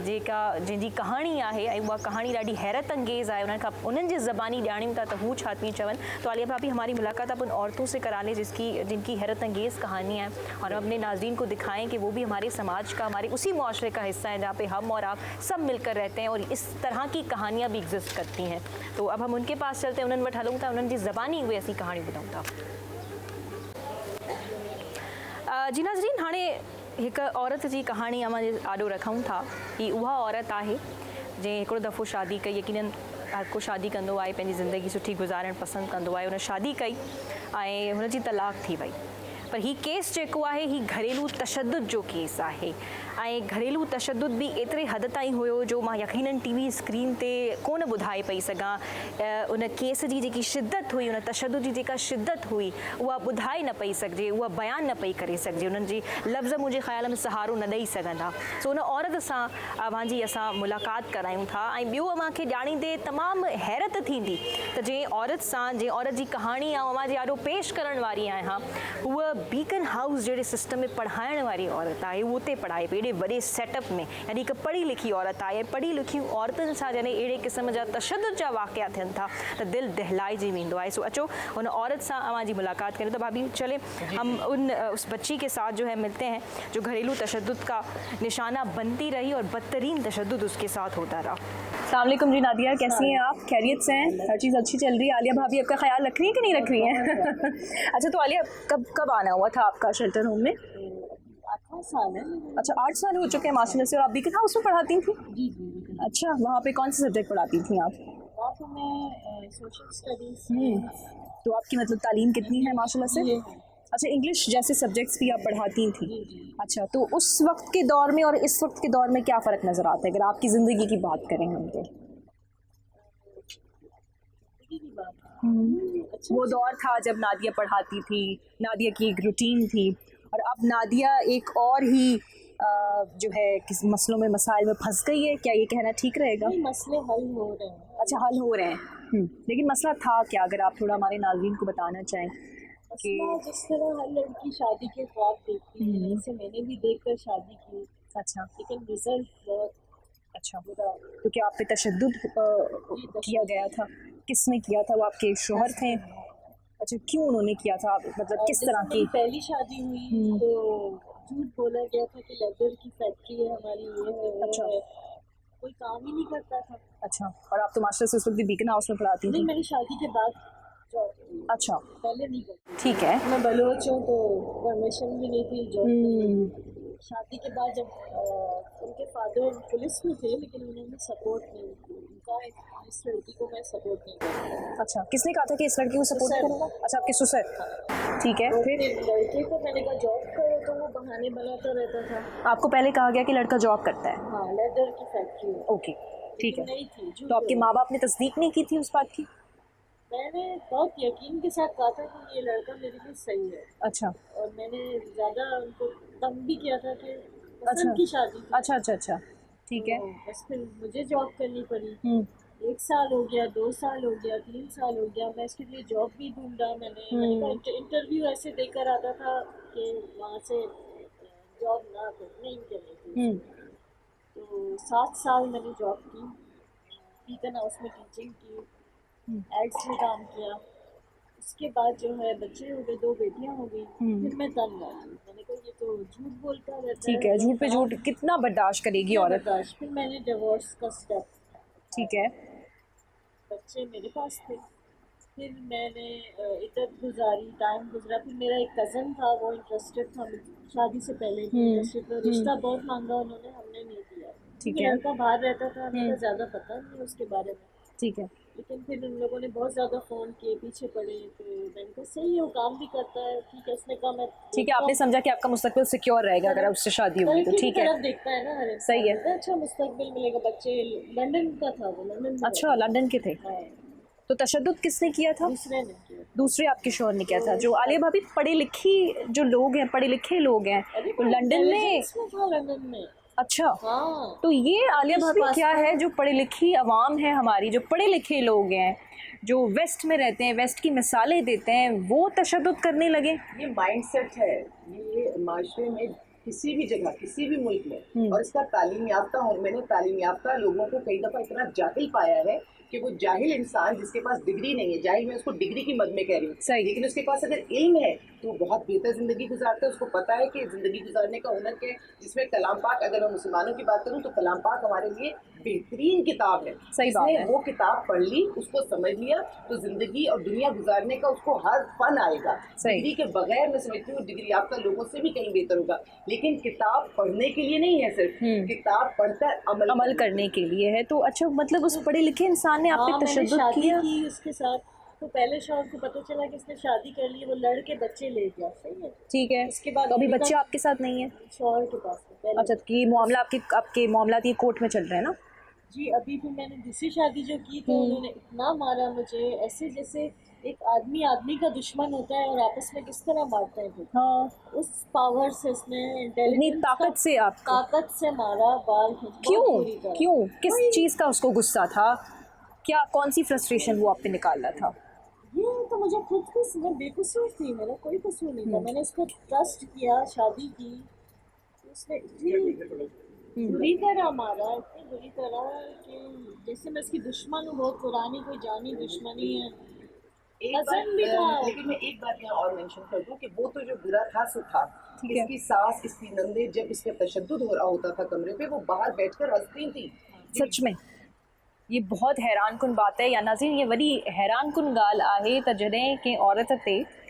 A: जेका जिनकी कहानी आहे ऐं उहा कहानी ॾाढी हैरत अंगेज़ आहे। उन्हनि जी ज़बानी ॼाणियूं था त हू छा थी चवनि। तो आलिया भाभी, हमारी मुलाकात आप उन औरतों से करा लें जिनकी हैरत अंगेज़ कहानी है, और अपने नाज़रीन को दिखाएँ कि वो भी हमारे समाज का, हमारे उसी मुआशरे का हिस्सा है जहाँ पे हम और आप सब मिलकर रहते हैं और इस तरह की कहानियाँ भी एग्जिस्ट करती हैं। तो अब हम उनके पास चलते हैं, उन्हनि वटि हलूं था, उन्हनि जी ज़बानी उहे असीं कहाणी ॿुधूं था। जी नाज़रीन, हाणे हिकु औरत जी कहाणी अमां आॾो रखूं था। ही उहा औरत आहे जंहिं हिकिड़ो दफ़ो शादी कई। यकीनन हर को शादी कंदो आहे, पंहिंजी ज़िंदगी सुठी गुज़ारणु पसंदि कंदो आहे। उन शादी कई ऐं हुनजी तलाक़ थी वई। पर ही केस जेको आहे ही घरेलू तशद्दुद जो केस आहे ऐं घरेलू तशद्दुद भी एतिरे हद ताईं हुयो जो मां यकीनन टीवी स्क्रीन ते कोन ॿुधाए पई सघां। उन केस जी जेकी शिद्दत हुई, उन तशद्दुद जी जेका शिद्दत हुई, उहा ॿुधाए न पई सघिजे, उहा बयानु न पई करे सघिजे। उन्हनि जी लफ़्ज़ मुंहिंजे ख़्याल में सहारो न ॾेई सघंदा। सो उन औरत सां अवांजी असां मुलाक़ात करायूं था ऐं ॿियो अव्हांखे ॼाणींदे तमामु हैरत थींदी त जंहिं औरत जी कहाणी आहे अव्हांजे आॾो पेश करण वारी आहियां, उहा बीकन हाउस जहिड़े सिस्टम में पढ़ाइण वारी औरत आहे। उहो उते पढ़ाए पई एॾे वॾे सेटअप में, यानी हिकु पढ़ी लिखी औरत आहे। पढ़ी लिखी औरतुनि सां जॾहिं अहिड़े क़िस्म जा तशद्दुद जा वाक़िया थियनि था त दिलि दहलाइजी वेंदो आहे। सो अचो उन औरत सां अवांजी मुलाक़ात करें। तो भाभी चले हम उस बच्ची के साथ जो है मिलते हैं जो घरेलू तशद्दुद का निशाना बनती रही और बदतरीन तशद्दुद उसके साथ होता रहा। अस्सलाम वालेकुम जी नादिया, कैसी हैं आप? खैरियत से हैं? हर चीज़ अच्छी चल रही है? आलिया भाभी आपका ख्याल रख रही है कि नहीं रख रही हैं? अच्छा, तो आलिया कब आना हुआ था आपका शेल्टर होम में?
C: 8 साल है।
A: अच्छा, 8 साल हो चुके हैं माशाल्लाह से। और आप बीकन हाउस में पढ़ाती थी?
C: जी।
A: अच्छा, वहाँ पे कौन से सब्जेक्ट पढ़ाती थी आप?
C: वहाँ पे मैं सोशल स्टडीज़।
A: तो आपकी मतलब तालीम कितनी है माशाल्लाह से? अच्छा, इंग्लिश जैसे सब्जेक्ट्स भी आप पढ़ाती थी? अच्छा, तो उस वक्त के दौर में और इस वक्त के दौर में क्या फ़र्क नज़र आता है, अगर आपकी ज़िंदगी की बात करें हम तो? वो दौर था जब नादिया पढ़ाती थी, नादिया की एक रूटीन थी, और अब नादिया एक और ही जो है किस मसलों में, मसाइल में फंस गई है। क्या ये कहना ठीक रहेगा?
C: मसले हल हो रहे हैं।
A: अच्छा, हल हो रहे हैं। लेकिन मसला था क्या, अगर आप थोड़ा हमारे नाज़रीन को बताना चाहें?
C: कि जिस तरह हर लड़की शादी के ख्वाब देखती है, वैसे मैंने भी देखकर शादी की।
A: अच्छा,
C: लेकिन रिजल्ट बहुत
A: अच्छा। तो क्या आप पे तशद्दुद किया गया था? किसने किया था? वो आपके शौहर थे? अच्छा, क्यों उन्होंने किया था? मतलब किस तरह की?
C: पहली शादी हुई तो झूठ बोला गया था कि लेदर की फैक्ट्री है हमारी, ये है।
A: अच्छा,
C: कोई काम ही नहीं करता था।
A: अच्छा, और आप तो मास्टर से उस वक्त भी बीकन हाउस में पढ़ाती थी?
C: नहीं, मेरी शादी के बाद।
A: अच्छा,
C: पहले नहीं करती।
A: ठीक है।
C: मैं बलोच हूँ तो परमिशन भी नहीं थी जॉब। शादी के बाद जब उनके फादर पुलिस में थे, लेकिन उन्होंने सपोर्ट नहीं किया। इस लड़की को मैं सपोर्ट नहीं करूँगा।
A: अच्छा, किसने कहा था कि इस लड़की को सपोर्ट करूँगा? अच्छा, आपके ससुर। ठीक है,
C: तो
A: फिर
C: लड़के को मैंने कहा जॉब करो, तो खाने बनाता रहता था।
A: आपको पहले कहा गया कि लड़का जॉब करता है?
C: हाँ, लेदर की फैक्ट्री में।
A: ओके, ठीक है।
C: नहीं थी, झूठ
A: तो आपके
C: बोला।
A: माँ बाप ने तस्दीक नहीं की थी उस बात की?
C: मैंने बहुत यकीन के साथ कहा था कि ये लड़का मेरे लिए सही है,
A: अच्छा
C: और मैंने ज़्यादा उनको तंग भी किया था कि
A: अच्छा
C: पसंद की शादी थी।
A: अच्छा अच्छा अच्छा, ठीक है।
C: तो बस फिर मुझे जॉब करनी पड़ी।
A: हम्म
C: 1 साल हो गया, 2 साल हो गया, 3 साल हो गया, मैं इसके लिए जॉब भी ढूंढा। मैंने कहा इंटरव्यू ऐसे देकर आता था कि वहाँ से जॉब नहीं करनी थी। तो 7 साल मैंने जॉब की, टीकन हाउस में टीचिंग की, एड्स में काम किया। उसके बाद जो है बच्चे हो गए, 2 बेटियां हो गई। फिर मैं तंग आ गई, मैंने कहा ये तो झूठ बोलता रहता
A: ठीक है, झूठ पे झूठ कितना बर्दाश्त करेगी औरत?
C: बर्दाश्त। फिर मैंने डिवोर्स का स्टेप,
A: ठीक है।
C: बच्चे मेरे पास थे। फिर मैंने इद्दत गुजारी, टाइम गुजरा। फिर मेरा एक कज़न था, वो इंटरेस्टेड था, शादी से पहले इंटरेस्टेड था। रिश्ता बहुत मांगा उन्होंने, हमने नहीं दिया।
A: ठीक
C: क्योंकि
A: है।
C: लड़का बाहर रहता था, हमें ज़्यादा पता नहीं उसके बारे में।
A: ठीक है।
C: लेकिन फिर उन लोगों ने बहुत ज़्यादा फ़ोन किए, पीछे पड़े। तो मैंने कहा सही है, वो काम भी करता है, ठीक है। इसने कहा मैं
A: ठीक है, आपने समझा कि आपका मुस्तकबिल सिक्योर रहेगा अगर उससे शादी होगी तो, ठीक है।
C: तरफ देखता है ना हर इंसान।
A: सही है।
C: अच्छा मुस्तकबिल मिलेगा। बच्चे लंदन का था, वो लंदन में
A: अच्छा, लंदन के थे।
C: हाँ,
A: तो तशद्दुद किसने किया था?
C: दूसरे ने किया।
A: दूसरे आपके शौहर ने किया था। जो आलिया भाभी पढ़ी लिखी जो लोग हैं, पढ़े लिखे लोग हैं, तो लंदन में।
C: इंटेलिजेंस में था लंदन में।
A: अच्छा,
C: हाँ,
A: तो ये आलिया
C: इस
A: भाभी
C: बात
A: क्या
C: पर-
A: है, जो पढ़ी लिखी आवाम है हमारी, जो पढ़े लिखे लोग हैं, जो वेस्ट में रहते हैं, वेस्ट की मिसालें देते हैं, वो तशद्दुद करने लगे?
B: ये माइंडसेट है, ये माशरे में किसी भी जगह, किसी भी मुल्क में। और इसका तालीम याफ्ता हूँ, मैंने तालीम याफ्ता लोगों को कई दफ़ा इतना जाहिल पाया है कि वो जाहिल इंसान जिसके पास डिग्री नहीं है, जाहिल मैं उसको डिग्री की मद में कह रही हूँ,
A: सही।
B: लेकिन उसके पास अगर इल्म है तो वो बहुत बेहतर ज़िंदगी गुजारता है। उसको पता है कि ज़िंदगी गुजारने का हुनर क्या है, जिसमें कलाम पाक, अगर मैं मुसलमानों की बात करूँ तो कलाम पाक हमारे लिए बेहतरीन किताब है।
A: सही बात
B: जिसने
A: है।
B: वो किताब पढ़ ली, उसको समझ लिया, तो ज़िंदगी और दुनिया गुजारने का उसको हर फन आएगा।
A: सही।
B: डिग्री के बगैर मैं समझती हूँ डिग्री याफ्ता लोगों से भी कहीं बेहतर होगा। लेकिन किताब पढ़ने के लिए नहीं है, सिर्फ किताब पढ़कर
A: अमल करने के लिए है। तो अच्छा, मतलब उस पढ़े लिखे इंसान ने आप पे
C: हाँ, मैंने
A: तशद्दुद
C: शादी
A: किया?
C: की उसके साथ। तो पहले शौहर को पता चला कि इसने शादी कर ली, वो लड़के बच्चे ले गया। सही है।
A: ठीक है।
C: इसके बाद
A: तो अभी
C: मैंने
A: बच्चे
C: कहा-
A: आपके साथ नहीं है?
C: शौहर के पास में पहले।
A: अच्छा, तो ये मामला आपके मामला ये कोर्ट में चल रहे हैं ना?
C: जी, अभी फिर मैंने दूसरी शादी जो की तो उन्होंने इतना मारा मुझे, ऐसे जैसे एक आदमी आदमी का दुश्मन होता है और आपस में किस तरह मारते हैं।
A: हाँ,
C: उस पावर से उसने,
A: इतनी
C: इंटेलिजेंस
A: ताकत से आपको?
C: ताकत से मारा। बाल खींच, बहुत
A: क्यों?
C: बुरी तरह।
A: क्यों? किस चीज़ का उसको गुस्सा था? क्या, कौन सी फ्रस्ट्रेशन वो आप पे निकाल रहा था?
C: ये तो मुझे खुद की, मैं बेकसूर थी, मेरा कोई कसूर नहीं था। मैंने इसको ट्रस्ट किया, शादी की, उसने इतनी बुरी तरह मारा, इतनी बुरी तरह कि जैसे मैं इसकी दुश्मन हूँ, बहुत पुरानी कोई जानी दुश्मनी है। कज़न भी था।
B: लेकिन मैं एक बात यहाँ और मेंशन कर दूँ कि वो तो जो बुरा था सो था।
A: ठीक है।
B: इसकी सास, इसकी नंदे, जब इस पे तशद्दुद हो रहा होता था कमरे पे, वो बाहर बैठकर हंसती थी।
A: सच में ये बहुत हैरान कुन बात है या नाज़रीन, ये वॾी हैरान कुन ॻाल्हि आहे त जॾहिं कंहिं औरत ते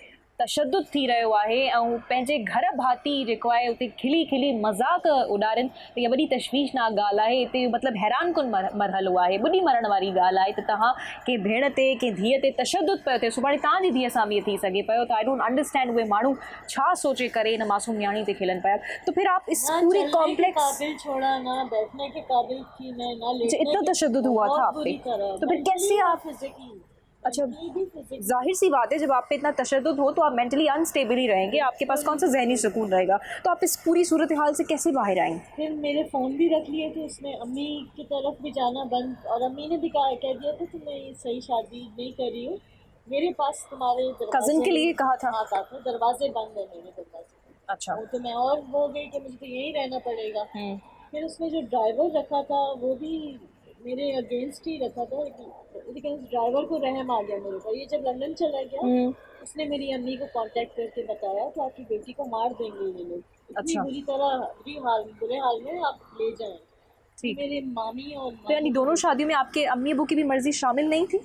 A: तशद्दुद थी रहियो आहे ऐं पंहिंजे घर भाती जेको आहे उते खिली खिली मज़ाक उॾारनि, त इहा वॾी तशवीशनाक ॻाल्हि आहे। हिते मतिलबु हैरान कुन मरहलो आहे, ॿुॾी मरण वारी ॻाल्हि आहे त तव्हां कंहिं भेण ते, कंहिं धीअ ते तशद्दुद पियो थिए, सुभाणे तव्हांजी धीअ सां बि इहे थी सघे पियो। त आई डोंट अंडरस्टैंड उहे माण्हू छा सोचे करे इन मासूम न्याणी ते खिलनि पिया। तो फिर आप इस
C: ना
A: पूरी
C: चलने के
A: कॉम्प्लेक्स,
C: काबिल छोड़ा, ना बैठने के काबिल थी मैं, ना लेटने
A: इतना
C: के-
A: तशद्दुद हुआ था
C: बहुत
A: आप पे?
C: बुरी तरह।
A: तो फिर कैसे
C: Mentally और
A: आप-
C: physically,
A: अच्छा,
C: mentally भी physically।
A: जाहिर सी बात है जब आप पे इतना तशद्दुद हो तो आप मेंटली अनस्टेबल ही रहेंगे, आपके पास कौन सा जहनी सुकून रहेगा। तो आप इस पूरी सूरत हाल से कैसे बाहर आएंगे?
C: फिर मेरे फ़ोन भी रख लिए थे उसने, अम्मी की तरफ भी जाना बंद, और अम्मी ने भी कह दिया था कि मैं ये सही शादी नहीं कर रही हूँ, मेरे पास तुम्हारे
A: कज़न के लिए कहा था?
C: हाँ, कहा था दरवाजे बंद है मेरे दरवाजे।
A: अच्छा।
C: वो तो मैं और हो गई कि मुझे तो यहीं रहना पड़ेगा। फिर उसने जो ड्राइवर रखा था वो भी मेरे अगेंस्ट ही रखा था, लेकिन उस ड्राइवर को रहम आ गया मेरे पर। ये जब लंदन चला गया, उसने मेरी अम्मी को कांटेक्ट करके बताया कि आपकी बेटी को मार देंगे ये लोग, इतनी
A: अच्छा।
C: बुरे हाल में आप ले जाएं।
A: ठीक।
C: मेरे मामी और
A: तो यानी दोनों शादियों में आपके अम्मी अबू की भी मर्जी शामिल नहीं थी?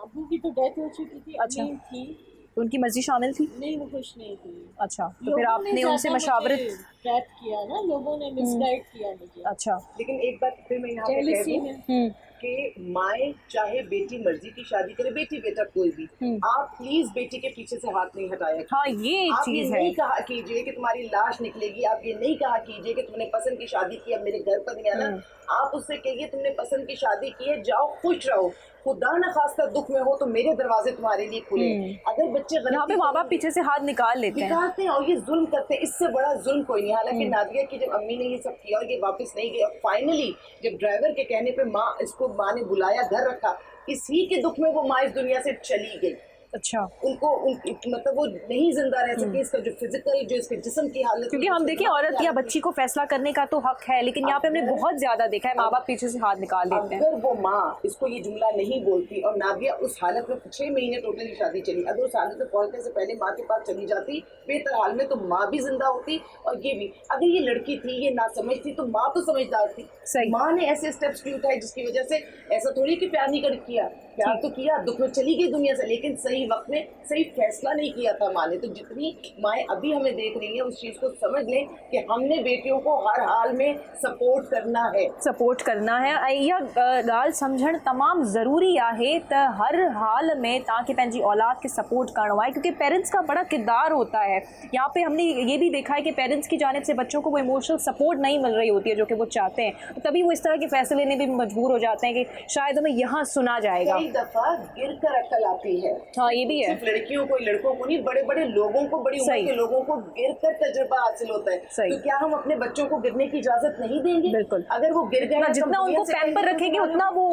C: अबू की तो डेथ हो चुकी थी।
A: अच्छा।
C: अम्मी थी,
A: तो उनकी मर्जी शामिल थी?
C: नहीं, वो खुश नहीं थी।
A: अच्छा, तो फिर
C: लोगों ने
A: आपने उनसे
C: ज़्यादा
A: मशावरत,
C: मुझे- ट्रैप किया ना, लोगों ने मिसगाइड किया मुझे।
A: अच्छा।
B: लेकिन एक बात फिर मैं यहाँ पे कह
C: जेलसी
B: दूं
C: में
B: कि माए चाहे बेटी मर्जी की शादी करे, बेटी बेटा कोई भी, आप प्लीज बेटी के पीछे से हाथ नहीं हटाया कीजिए।
A: हाँ, ये एक
B: आप ये
A: चीज है।
B: नहीं कहा कीजिए कि तुम्हारी लाश निकलेगी, आप ये नहीं कहा कीजिए कि तुमने पसंद की शादी की, अब मेरे घर पर नहीं आना। आप उससे कहिए तुमने पसंद की शादी की है, जाओ खुश रहो, खुदा न खास्ता दुख में हो तो मेरे दरवाजे तुम्हारे लिए खुले। अगर बच्चे
A: यहाँ पे माँ बाप पीछे से हाथ निकाल लेते हैं,
B: निकालते हैं और ये जुल्म करते हैं, इससे बड़ा जुल्म कोई नहीं। हालांकि नादिया की जब अम्मी ने ये सब किया और ये वापस नहीं गई, और फाइनली जब ड्राइवर के कहने पे माँ ने बुलाया, घर रखा, इसी के दुख में वो माँ इस दुनिया से चली गई।
A: अच्छा।
B: मतलब वो नहीं जिंदा रह सके, इसका जो फिजिकल, जो इसके जिस्म की हालत,
A: क्योंकि हम देखिए औरत या बच्ची को फैसला करने का तो हक है, लेकिन यहाँ पे हमने बहुत ज्यादा देखा है माँ बाप पीछे से हाथ निकाल देते हैं।
B: अगर वो माँ इसको ये जुमला नहीं बोलती और नादिया उस हालत में 6 महीने टोटली शादी चली, अगर उस हालत में पहुंचने से पहले माँ के पास चली जाती बेहतर हाल में, तो माँ भी जिंदा होती और ये भी। अगर ये लड़की थी, ये ना समझ थी, तो माँ तो समझदार थी।
A: सही।
B: माँ ने ऐसे स्टेप्स क्यों उठाए जिसकी वजह से, ऐसा थोड़ी कि प्यार नहीं कर किया, प्यार तो किया, दुख में चली गई दुनिया से, लेकिन सही वक्त में सही फैसला नहीं किया था माँ ने। तो जितनी माएँ अभी हमें देख रही हैं उस चीज को समझ लें कि हमने बेटियों को हर हाल में सपोर्ट करना है,
A: इहा ॻाल्हि सम्झणु तमामु ज़रूरी आहे त हर हाल में तव्हांखे पंहिंजी औलाद के सपोर्ट करणो आहे, क्योंकि पेरेंट्स का बड़ा किरदार होता है। यहाँ पे हमने ये भी देखा है कि पेरेंट्स की जानिब से बच्चों को वो इमोशनल सपोर्ट नहीं मिल रही होती है जो कि वो चाहते हैं, तो तभी वो इस तरह के फैसले लेने भी मजबूर हो जाते हैं कि शायद हमें यहाँ सुना जाएगा।
B: कई दफा गिर कर अकल आती है।
A: हाँ, ये भी है।
B: सिर्फ लड़कियों को, लड़कों को नहीं, बड़े बड़े लोगों को, बड़ी उम्र के लोगों को गिर कर तजुर्बा हासिल होता है। तो क्या हम अपने बच्चों को गिरने की इजाजत नहीं देंगे?
A: बिल्कुल।
B: अगर वो गिर गए,
A: जितना उनको पैम्पर रखेंगे उतना वो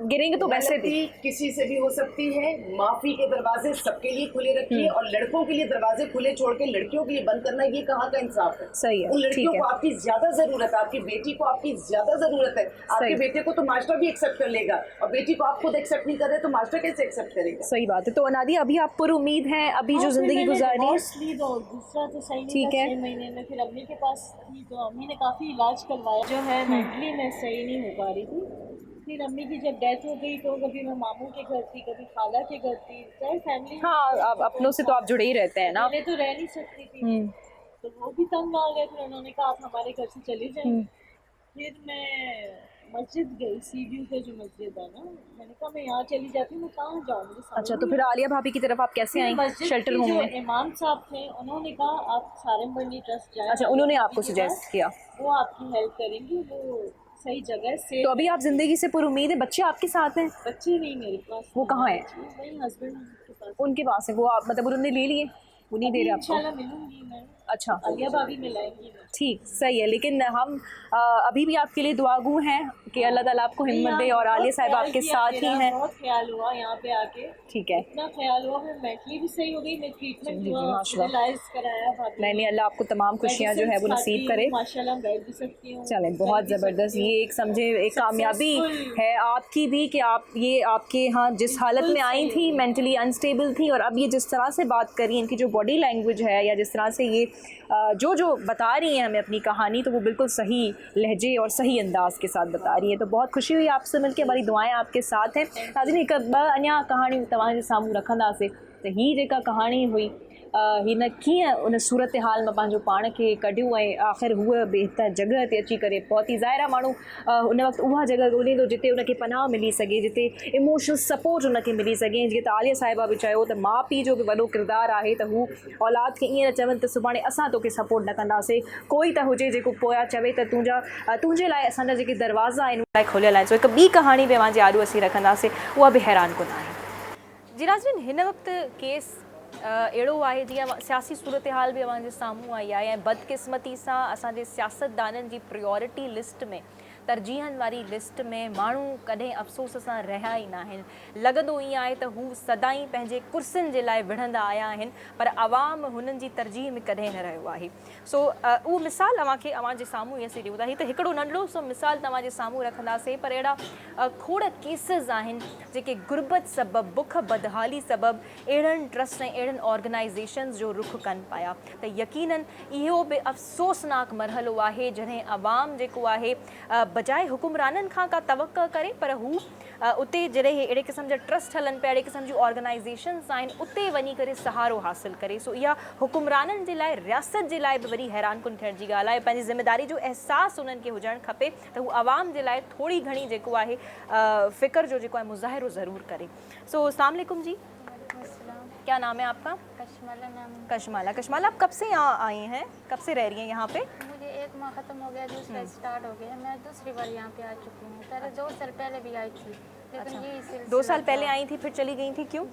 A: गिरेंगे तो वैसे भी।
B: किसी से भी हो सकती है, माफी के दरवाजे सबके लिए खुले रखिए और लड़कों के लिए दरवाजे खुले छोड़ के लड़कियों के लिए बंद करना, ये कहाँ का इंसाफ है?
A: सही है।
B: उन लड़कियों को आपकी ज्यादा जरूरत है, आपकी बेटी को आपकी ज्यादा जरूरत है। आपके बेटे को तो मास्टर भी एक्सेप्ट कर लेगा और बेटी को आप खुद एक्सेप्ट नहीं कर रहे तो मास्टर कैसे एक्सेप्ट करेगा?
A: सही बात है। तो नादिया, अभी आप पर उम्मीद हैं, अभी जो जिंदगी गुजारी है,
C: दूसरा तो सही नहीं
A: ठीक है।
C: 6 महीने में फिर अम्मी के पास थी, तो अम्मी ने काफ़ी इलाज करवाया, जो है मेंटली मैं सही नहीं हो पा रही थी। फिर अम्मी की जब डेथ हो गई तो कभी मैं मामू के घर थी, कभी खाला के घर थी, चाहे फैमिली।
A: हाँ, अब अपनों से तो आप जुड़े ही रहते हैं ना।
C: पहले तो रह नहीं सकती थी, तो वो भी तंग आ गए, फिर उन्होंने कहा आप हमारे घर से चले जाएं। फिर मैं मस्जिद गई, सी व्यू पे जो मस्जिद है ना, मैंने कहा मैं यहाँ चली जाती हूँ, मैं कहाँ जाऊँ, मुझे समझ
A: अच्छा, तो फिर आलिया भाभी की तरफ आप कैसे आई? शेल्टर होम में
C: इमाम साहब थे, उन्होंने कहा आप सारंगबंडी ट्रस्ट जाएं।
A: अच्छा, उन्होंने आपको सजेस्ट किया,
C: वो आपकी हेल्प करेंगे, वो सही जगह से।
A: तो अभी आप जिंदगी से पर उम्मीद है? बच्चे आपके साथ हैं?
C: बच्चे नहीं मेरे पास।
A: वो कहाँ है?
C: वही हस्बैंड के पास।
A: उनके पास है वो, आप मतलब उन्होंने ले लिए? वो नहीं दे रहे आपको?
C: इंशाल्लाह मिलूंगी मैं।
A: अच्छा,
C: आलिया भाभी मिलाएंगी मैं।
A: ठीक, सही है। लेकिन हम अभी भी आपके लिए दुआगू हैं कि अल्लाह ताला आपको हिम्मत दे, और आलिया साहब आपके साथ ही हैं।
C: बहुत ख्याल हुआ यहाँ पे आके,
A: ठीक है।
C: इतना ख्याल हुआ, मैं मेंटली भी सही हो गई, मैं ट्रीटमेंट कराया भाभी।
A: नहीं, अल्लाह आपको तमाम खुशियाँ जो है वो नसीब करे।
C: माशाल्लाह बैठ भी सकती हूँ।
A: चलें, बहुत ज़बरदस्त। ये एक समझे एक कामयाबी है आपकी भी कि आप ये आपके यहाँ जिस हालत में आई थी, मेंटली अनस्टेबल थी, और अब ये जिस तरह से बात करी, इनकी जो बॉडी लैंग्वेज है या जिस तरह से ये जो बता रही हैं हमें अपनी कहानी, तो वो बिल्कुल सही लहजे और सही अंदाज के साथ बता रही है। तो बहुत खुशी हुई आपसे मिलकर, हमारी दुआएं आपके साथ हैं। नाज़रीन, हिकु ॿ अञा कहाणी तव्हांजे साम्हूं रखंदासीं। त हीअ जेका कहाणी हुई, हिन कीअं उन सूरत हाल में पंहिंजो पाण खे कढियो ऐं आख़िर हूअ बहितर जॻह ते अची करे पहुती। ज़ाहिर माण्हू उन वक़्तु उहा जॻह ॻोल्हे थो जिते उनखे पनाह मिली सघे, जिते इमोशनल सपोर्ट उनखे मिली सघे। जीअं त आलिया साहिबा बि चयो त माउ पीउ जो बि वॾो किरदारु आहे त हू औलाद खे ईअं न चवनि त सुभाणे असां तोखे सपोर्ट न कंदासीं, कोई त हुजे जेको पोयां चवे त तुंहिंजे लाइ असांजा जेके दरवाज़ा आहिनि उन लाइ खोलियल आहिनि। सो हिकु ॿी कहाणी बि अवां जे आरू असीं रखंदासीं, उहा बि हैरान कुन आहे। जी नाज़रीन, हिन वक़्तु केस अहिड़ो आहे जीअं सियासी सूरत हाल बि अव्हांजे साम्हूं आई आहे, ऐं बदकिस्मती सां असांजे सियासतदाननि जी प्रियोरिटी लिस्ट में, तरजीहनि वारी लिस्ट में माण्हू कॾहिं अफ़सोस सां रहिया ई न आहिनि। लॻंदो ईअं आहे त हू सदाईं पंहिंजे कुर्सियुनि जे लाइ विढ़ंदा आया आहिनि, पर आवाम हुननि जी तरजीह में कॾहिं न रहियो आहे। सो उहो मिसाल अव्हांजे साम्हूं ई असीं ॾियूं था। हीअ त हिकिड़ो नंढड़ो सो मिसाल तव्हांजे साम्हूं रखंदासीं, पर अहिड़ा खोड़ केसिस आहिनि जेके गुरबत सबबु, बुख बदहाली सबबु अहिड़नि ट्रस्ट ऐं अहिड़नि ऑर्गेनाइज़ेशन्स जो रुख कनि पिया। त यकीनन इहो बि अफ़सोसनाक मरहलो आहे जॾहिं आवाम जेको आहे बजाए हुकुमराननि खां का तवक्का करे, पर हू उते जॾहिं अहिड़े क़िस्म जा ट्रस्ट हलनि पिया, अहिड़े क़िस्म जूं ऑर्गेनाइज़ेशन्स आहिनि, उते वञी करे सहारो हासिल करे। सो इहा हुकुमराननि जे लाइ, रियासत जे लाइ बि वरी हैरानकुन थियण जी ॻाल्हि आहे। पंहिंजी ज़िमेदारी जो अहसासु उन्हनि खे हुजणु खपे त हू आवाम जे लाइ थोरी घणी जेको आहे फ़िक्र जो जेको आहे मुज़ाहिरो ज़रूरु करे। सो अस्सलाम वालेकुम जी, क्या नाम है आपका?
D: कशमाला नाम है।
A: कशमाला। कशमाला, आप कब से यहाँ आई हैं, कब से रह रही हैं यहाँ पे?
D: मुझे 1 माह ख़त्म हो गया, दूसरा स्टार्ट हो गया। मैं दूसरी बार यहाँ पे आ चुकी हूँ। पहले 2 साल पहले भी आई थी, लेकिन ये सिलसिला
A: 2 साल पहले आई थी, फिर चली गई थी, क्यों?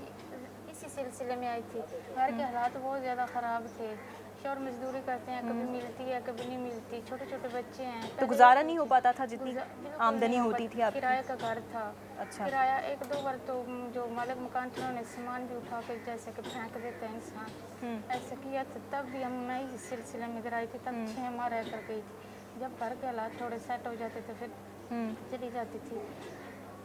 D: इसी सिलसिले में आई थी। घर के हालात बहुत ज़्यादा ख़राब थे। शोर मजदूरी करते हैं, कभी मिलती है कभी नहीं मिलती, छोटे छोटे बच्चे हैं।
A: तो गुजारा नहीं हो पाता था जितनी आमदनी होती थी आपकी?
D: किराए का घर था।
A: अच्छा।
D: किराया 1-2 बार तो जो मालिक मकान थे उन्होंने सामान भी उठा के जैसे कि फेंक देते हैं इंसान, ऐसा किया था। तब भी मैं इस सिलसिले में इधर आई थी, तब 6 माह रह कर गई थी। जब घर के हालात थोड़े सेट हो जाते थे फिर चली जाती थी।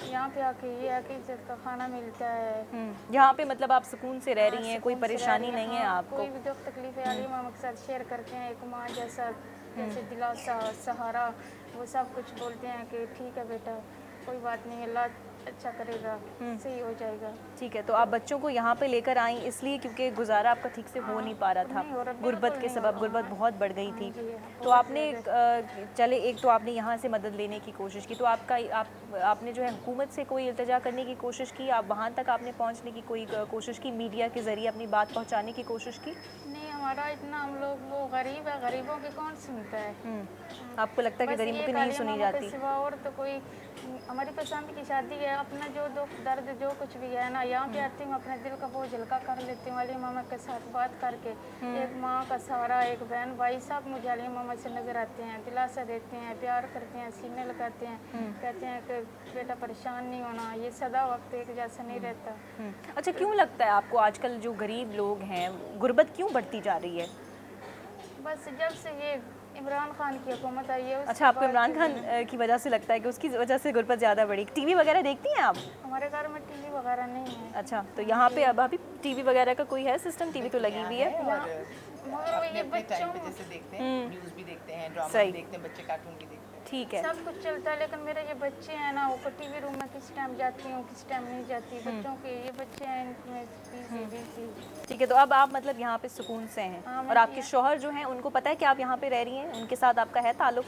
D: यहाँ पे आके ये है कि इज्जत का खाना मिलता है।
A: यहाँ पे मतलब आप सुकून से रह रही हैं, कोई परेशानी नहीं है आपको?
D: कोई भी दुख तकलीफ है अली मामा के साथ शेयर करते हैं, एक माँ जैसा जैसे दिलासा सहारा, वो सब कुछ बोलते हैं कि ठीक है बेटा, कोई बात नहीं, अल्लाह अच्छा करेगा, सही हो जाएगा।
A: ठीक है, तो आप बच्चों को यहाँ पे लेकर आई इसलिए क्योंकि गुजारा आपका ठीक से हो नहीं पा रहा था, गुर्बत के सबब, गुर्बत बहुत बढ़ गई थी। तो आपने चले, एक तो आपने यहाँ से मदद लेने की कोशिश की, तो आपने जो है हुकूमत से कोई इल्तिजा करने की कोशिश की, आप वहाँ तक आपने पहुँचने की कोई कोशिश की, मीडिया के ज़रिए अपनी बात पहुँचाने की कोशिश की?
D: नहीं, हमारा इतना, हम लोग वो गरीब है, गरीबों की कौन सुनता है?
A: आपको लगता है कि गरीबों की नहीं सुनी जाती?
D: सिवा और तो कोई, हमारी पसंद की शादी है, अपना जो दुख दर्द जो कुछ भी है ना, यहाँ पे आती हूँ अपने दिल का बोझ हल्का कर लेती हूँ अली मामा के साथ बात करके। एक माँ का सहारा, एक बहन भाई सब मुझे अली मामा से नजर आते हैं, दिलासा देते हैं, प्यार करते हैं, सीने लगाते हैं, कहते हैं कि बेटा परेशान नहीं होना, ये सदा वक्त एक जैसा नहीं रहता।
A: अच्छा, क्यों लगता है आपको आजकल जो गरीब लोग हैं, गुर्बत क्यों बढ़ती जा रही है?
D: बस जब से ये इमरान खान की हुकूमत आई है।
A: अच्छा, आपको इमरान खान की वजह से लगता है कि उसकी वजह से गुर्बत ज़्यादा बढ़ी? टीवी वगैरह देखती हैं आप?
D: हमारे घर में टीवी वगैरह नहीं है।
A: अच्छा, तो यहाँ पे अब अभी टीवी वगैरह का कोई है सिस्टम? टीवी तो लगी हुई है,
D: मगर वो ये बच्चों
B: जैसे देखते हैं, न्यूज़ भी देखते हैं, ड्रामा
A: सही।
B: भी देखते हैं, बच्चे कार्टून भी देखते हैं,
A: ठीक है।
D: सब कुछ चलता है, लेकिन मेरे ये बच्चे हैं ना, वो टीवी रूम में किस टाइम जाती हूँ किस टाइम नहीं जाती, बच्चों के ये बच्चे हैं इनमें बिजी।
A: ठीक है, तो अब आप मतलब यहाँ पे सुकून से हैं?
D: हाँ,
A: और आपके शौहर जो हैं उनको पता है कि आप यहाँ पे रह रही हैं? उनके साथ आपका है ताल्लुक?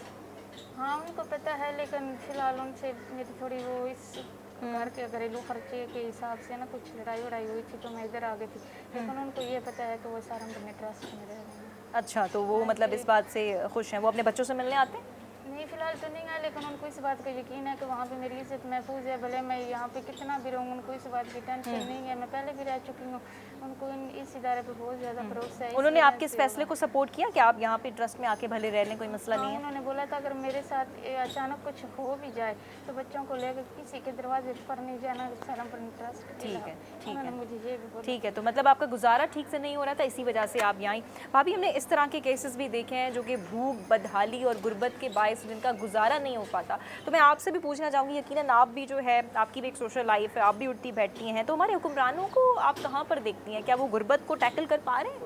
D: हाँ, उनको पता है, लेकिन फिलहाल उनसे मेरी थोड़ी वो इस घर के घरेलू खर्चे के हिसाब से ना कुछ लड़ाई वड़ाई हुई थी, तो मैं इधर आ गई थी। लेकिन उनको ये पता है कि वो सहारनपुर ट्रस्ट में रह रहे हैं।
A: अच्छा, तो वो मतलब इस बात से खुश हैं? वो अपने बच्चों से मिलने आते हैं?
D: नहीं, फिलहाल तो नहीं है, लेकिन उनको इस बात का यकीन है कि वहाँ पे मेरी इज्जत महफूज है, भले मैं यहाँ पे कितना भी रहूँ, उनको इस बात की टेंशन नहीं है। मैं पहले भी रह चुकी हूँ, उनको इस इदारे पे बहुत ज़्यादा भरोसा है।
A: उन्होंने आपके इस फैसले को सपोर्ट किया कि आप यहाँ पे ट्रस्ट में आके भले रह लें, कोई मसला नहीं है?
D: उन्होंने बोला था अगर मेरे साथ अचानक कुछ हो भी जाए तो बच्चों को लेकर किसी के दरवाजे पर नहीं जाना, सहारनपुर ट्रस्ट।
A: ठीक है, ठीक
D: उन्होंने
A: है,
D: मुझे ये भी बोला।
A: ठीक है। तो मतलब आपका गुजारा ठीक से नहीं हो रहा था, इसी वजह से आप यहाँ आई। भाभी, हमने इस तरह के केसेस भी देखे हैं जो कि भूख, बदहाली और गुर्बत के बायस जिनका गुजारा नहीं हो पाता। तो मैं आपसे भी पूछना चाहूँगी, यकीनन आप भी जो है, आपकी भी एक सोशल लाइफ है, आप भी उठती बैठती हैं, तो हमारे हुक्मरानों को आप कहाँ पर देखती हैं? क्या वो गुर्बत को टैकल कर पा रहे हैं?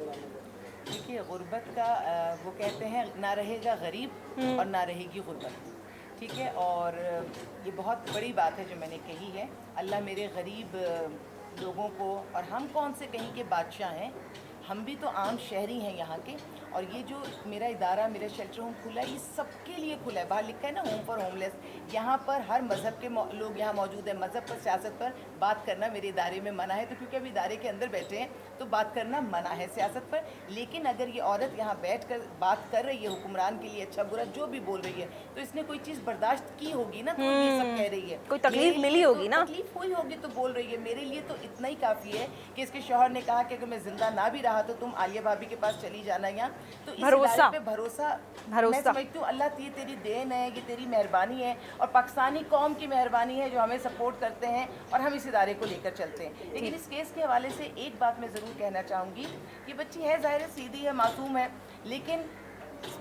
B: देखिए, गुर्बत का वो कहते हैं ना रहेगा गरीब और ना रहेगी गुर्बत, ठीक है। और ये बहुत बड़ी बात है जो मैंने कही है, अल्लाह मेरे गरीब लोगों को, और हम कौन से कहीं के बादशाह हैं, हम भी तो आम शहरी हैं यहाँ के। और ये जो मेरा इदारा, मेरा शेल्टर होम खुला है, ये सबके लिए खुला है। बाहर लिखा है ना होम फॉर होमलेस, यहाँ पर हर मज़हब के लोग यहाँ मौजूद हैं। मज़हब पर, सियासत पर बात करना मेरे इदारे में मना है, तो क्योंकि अभी इदारे के अंदर बैठे हैं तो बात करना मना है सियासत पर। लेकिन अगर ये औरत यहाँ बैठ कर बात कर रही है हुक्मरान के लिए अच्छा बुरा जो भी बोल रही है, तो इसने कोई चीज़ बर्दाश्त की होगी ना, तो ये सब कह रही है।
A: कोई तकलीफ मिली होगी ना,
B: तकलीफ हुई होगी तो बोल रही है। मेरे लिए तो इतना ही काफ़ी है कि इसके शौहर ने कहा कि अगर मैं जिंदा ना भी रहा तो तुम आलिया भाभी के पास चली जाना यहाँ। तो इस
A: भरोसा
B: पे भरोसा मैं समझती हूँ, अल्लाह ये तेरी देन है, ये तेरी मेहरबानी है, और पाकिस्तानी कौम की मेहरबानी है जो हमें सपोर्ट करते हैं और हम इस इदारे को लेकर चलते हैं। लेकिन इस केस के हवाले से एक बात मैं ज़रूर कहना चाहूँगी कि बच्ची है, ज़ाहिर है सीधी है, मासूम है, लेकिन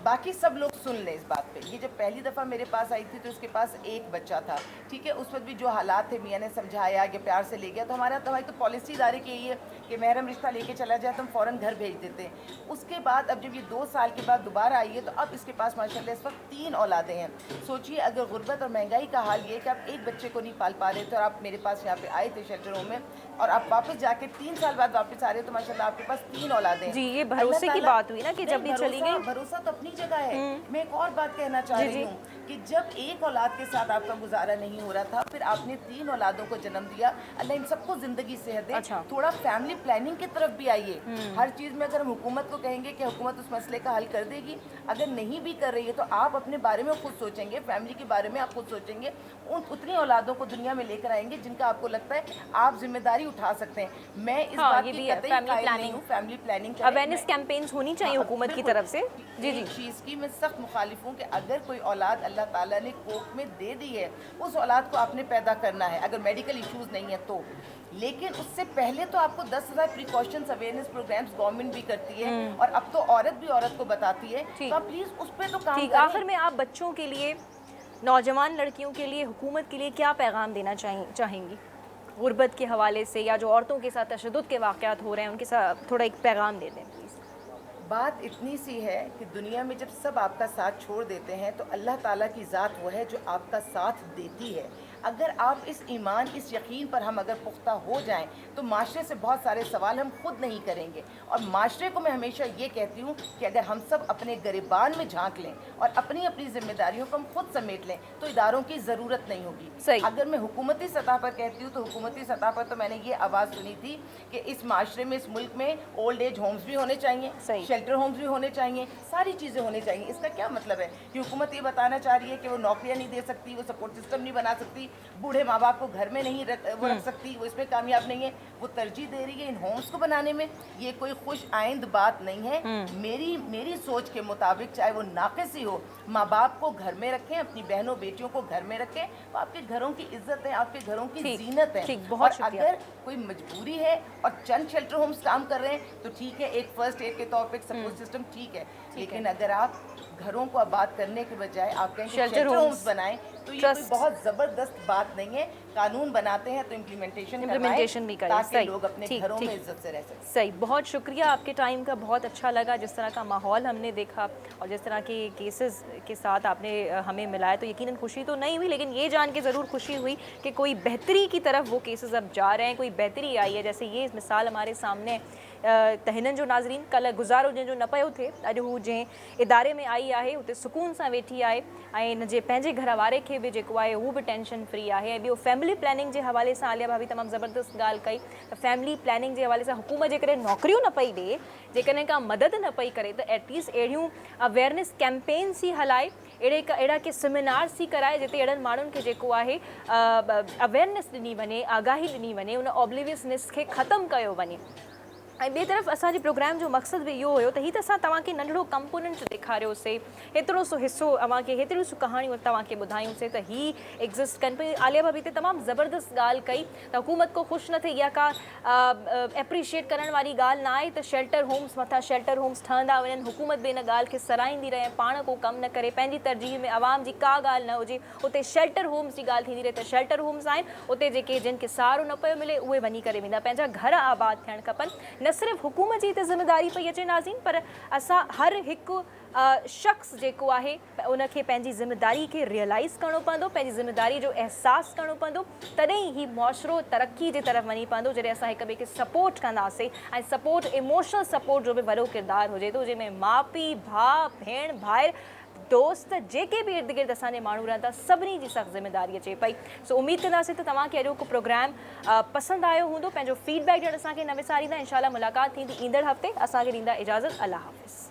B: बाकी सब लोग सुन लें इस बात पे। ये जब पहली दफ़ा मेरे पास आई थी तो उसके पास एक बच्चा था, ठीक है, उस वक्त भी जो हालात थे मियाँ ने समझाया कि प्यार से ले गया, तो हमारा तो पॉलिसी इदारे की यही है कि महरम रिश्ता लेके चला जाए तो हम फ़ौरन घर भेज देते हैं। उसके बाद अब जब ये 2 साल के बाद दोबारा आई है तो अब इसके पास माशाल्लाह इस वक्त 3 औलादें हैं। सोचिए अगर गुर्बत और महंगाई का हाल ये कि आप एक बच्चे को नहीं पाल पा रहे थे और आप मेरे पास यहाँ पे आए थे शेल्टर होम में और आप वापस जाके 3 साल बाद वापस आ रहे हो तो माशाल्लाह आपके पास 3 औलादें हैं।
A: जी, ये भरोसे की बात हुई ना कि जब ये चली गई।
B: भरोसा तो अपनी जगह है। मैं एक और बात कहना चाह रही हूँ कि जब एक औलाद के साथ आपका गुजारा नहीं हो रहा था, फिर आपने 3 औलादों को जन्म दिया, अल्लाह इन सबको जिंदगी सेहत दे।
A: अच्छा।
B: थोड़ा फैमिली प्लानिंग की तरफ भी आइए। हर चीज़ में अगर हम हुकूमत को कहेंगे कि हुकूमत उस मसले का हल कर देगी, अगर नहीं भी कर रही है तो आप अपने बारे में खुद सोचेंगे, फैमिली के बारे में आप खुद सोचेंगे, उतनी औलादों को दुनिया में लेकर आएंगे जिनका आपको लगता है आप जिम्मेदारी उठा सकते हैं। मैं इस बात की कतई कायल नहीं हूँ, फैमिली प्लानिंग
A: अवेयरनेस कैंपेन्स होनी चाहिए हुकूमत की तरफ से। जी जी,
B: इस चीज़ की मैं सख्त मुखालिफ हूँ कि अगर कोई औलाद अल्लाह ताला ने कोख में दे दी है, उस औलाद को आपने पैदा करना है, अगर मेडिकल इश्यूज़ नहीं है तो। लेकिन उससे पहले तो आपको 10,000 प्रिकॉशंस अवेयरनेस प्रोग्राम्स गवर्नमेंट भी करती है और अब तो औरत भी औरत को बताती है, तो आप प्लीज़ उस पर तो काम
A: ठीक।
B: करें।
A: आखिर में आप बच्चों के लिए, नौजवान लड़कियों के लिए, हुकूमत के लिए क्या पैगाम देना चाहेंगी गुर्बत के हवाले से, या जो औरतों के साथ तशद्दुद के वाक़यात हो रहे हैं उनके साथ थोड़ा एक पैगाम दे दें प्लीज़।
B: बात इतनी सी है कि दुनिया में जब सब आपका साथ छोड़ देते हैं तो अल्लाह ताला की ज़ात वो है जो आपका साथ देती है। अगर आप इस ईमान, इस यकीन पर हम अगर पुख्ता हो जाएं तो माशरे से बहुत सारे सवाल हम खुद नहीं करेंगे। और माशरे को मैं हमेशा ये कहती हूँ कि अगर हम सब अपने गिरबान में झांक लें और अपनी अपनी जिम्मेदारियों को हम खुद समेट लें तो इदारों की ज़रूरत नहीं होगी। अगर मैं हुकूमती सतह पर कहती हूँ तो हुकूमती सतह पर तो मैंने ये आवाज़ सुनी थी कि इस माशरे में, इस मुल्क में ओल्ड एज होम्स भी होने चाहिए, शेल्टर होम्स भी होने चाहिए, सारी चीज़ें होनी चाहिए। इसका क्या मतलब है कि हुकूमत ये बताना चाह रही है कि वो नौकरियाँ नहीं दे सकती, वो सपोर्ट सिस्टम नहीं बना सकती, बूढ़े माँ बाप को घर में नहीं रख सकती, वो इसमें कामयाब नहीं है, वो तरजीह दे रही है इन होम्स को बनाने में। ये कोई खुश आइंद बात नहीं है। मेरी सोच के मुताबिक चाहे वो नाक़िस ही हो, माँ बाप को घर में रखें, अपनी बहनों बेटियों को घर में रखें, तो आपके घरों की इज्जत है, आपके घरों की जीनत है। और अगर कोई मजबूरी है और चंद शेल्टर होम्स काम कर रहे हैं तो ठीक है, एक फर्स्ट एड के तौर पे एक सपोर्ट सिस्टम ठीक है, लेकिन अगर आप घरों को आबाद करने के बजाय आप कहें शेल्टर होम्स बनाएं तो ये कोई बहुत ज़बरदस्त बात नहीं है। कानून बनाते हैं तो इम्प्लीमेंटेशन भी करें ताकि लोग अपने घरों में इज्जत से रह सकें।
A: सही, बहुत शुक्रिया आपके टाइम का, बहुत अच्छा लगा जिस तरह का माहौल हमने देखा और जिस तरह के केसेस के साथ आपने हमें मिलाया। तो यकीनन खुशी तो नहीं हुई, लेकिन ये जान के ज़रूर खुशी हुई कि कोई बेहतरी की तरफ वो केसेस अब जा रहे हैं, कोई बेहतरी आई है। जैसे ये मिसाल हमारे सामने तहिनन जो नाज़रीन कल गुज़ारो जो न पियो थे, अॼु हू जंहिं इदारे में आई आहे उते सुकून सां वेठी आहे ऐं हिन जे पंहिंजे घर वारे खे बि जेको आहे हू बि टेंशन फ्री आहे। ऐं ॿियो फैमिली प्लानिंग जे हवाले सां आलिया भाभी तमामु ज़बरदस्त ॻाल्हि कई त फैमिली प्लानिंग जे हवाले सां हुकूमत जेकॾहिं नौकरियूं न पई ॾिए, जेकॾहिं का मदद न पई करे त एटलीस्ट अहिड़ियूं अवेयरनेस कैंपेन्स ई हलाए, अहिड़ा के सेमिनार्स ई कराए जिते अहिड़नि माण्हुनि खे जेको आहे अवेयरनेस ॾिनी वञे, आगाही ॾिनी वञे, उन ऑब्लिवियसनेस खे ख़तमु कयो वञे। ऐं ॿिए तरफ़ असांजे प्रोग्राम जो मक़सदु बि इहो हुयो त हीअ त असां तव्हांखे नंढिड़ो कंपोनेंट ॾेखारियोसीं, हेतिरो सो हिसो अव्हांखे, हेतिरियूं सो कहाणियूं तव्हांखे ॿुधायूंसीं त ही एग्ज़िस्ट कनि पई। आलिया भाभी ते तमामु ज़बरदस्त ॻाल्हि कई त हुकूमत को ख़ुशि न थिए, इहा का एप्रिशिएट करण वारी ॻाल्हि न आहे त शेल्टर होम्स मथां शेल्टर होम्स ठहंदा वञनि, हुकूमत बि इन ॻाल्हि खे सराहींदी रहे, पाण को कमु न करे, पंहिंजी तरजीह में आवाम जी का ॻाल्हि न हुजे, उते शेल्टर होम्स जी ॻाल्हि थींदी रहे त शेल्टर होम्स आहिनि, उते जेके जिन खे सहारो न पियो मिले उहे वञी करे वेंदा, पंहिंजा घर आबाद थियणु खपनि। न सिर्फ़ु हुकूमत जी त ज़िम्मेदारी पई अचे नाज़रीन, पर असां हर हिकु शख़्स जेको आहे उनखे पंहिंजी ज़िम्मेदारी खे रियलाइज़ करिणो पवंदो, पंहिंजी ज़िम्मेदारी जो अहसासु करिणो पवंदो, तॾहिं ही मुआशिरो तरक़ी जे तरफ़ वञी पवंदो जॾहिं असां हिक ॿिए खे सपोर्ट कंदासीं। ऐं सपोर्ट, इमोशनल सपोर्ट जो बि वॾो किरदारु हुजे थो, जंहिंमें माउ पीउ, भाउ भेण, भाइर, दोस्त, जेके बि इर्द गिर्द असांजे माण्हू रहंदा, सभिनी जी सख़्त ज़िम्मेदारी अचे पई। सो उमेदु कंदासीं त तव्हांखे अॼोको प्रोग्राम पसंदि आयो हूंदो। पंहिंजो फीडबैक ॾियणु असांखे न विसारींदा। इंशाल्लाह मुलाक़ात थींदी ईंदड़ हफ़्ते। असांखे ॾींदा इजाज़त। अल्लाह हाफ़िज़।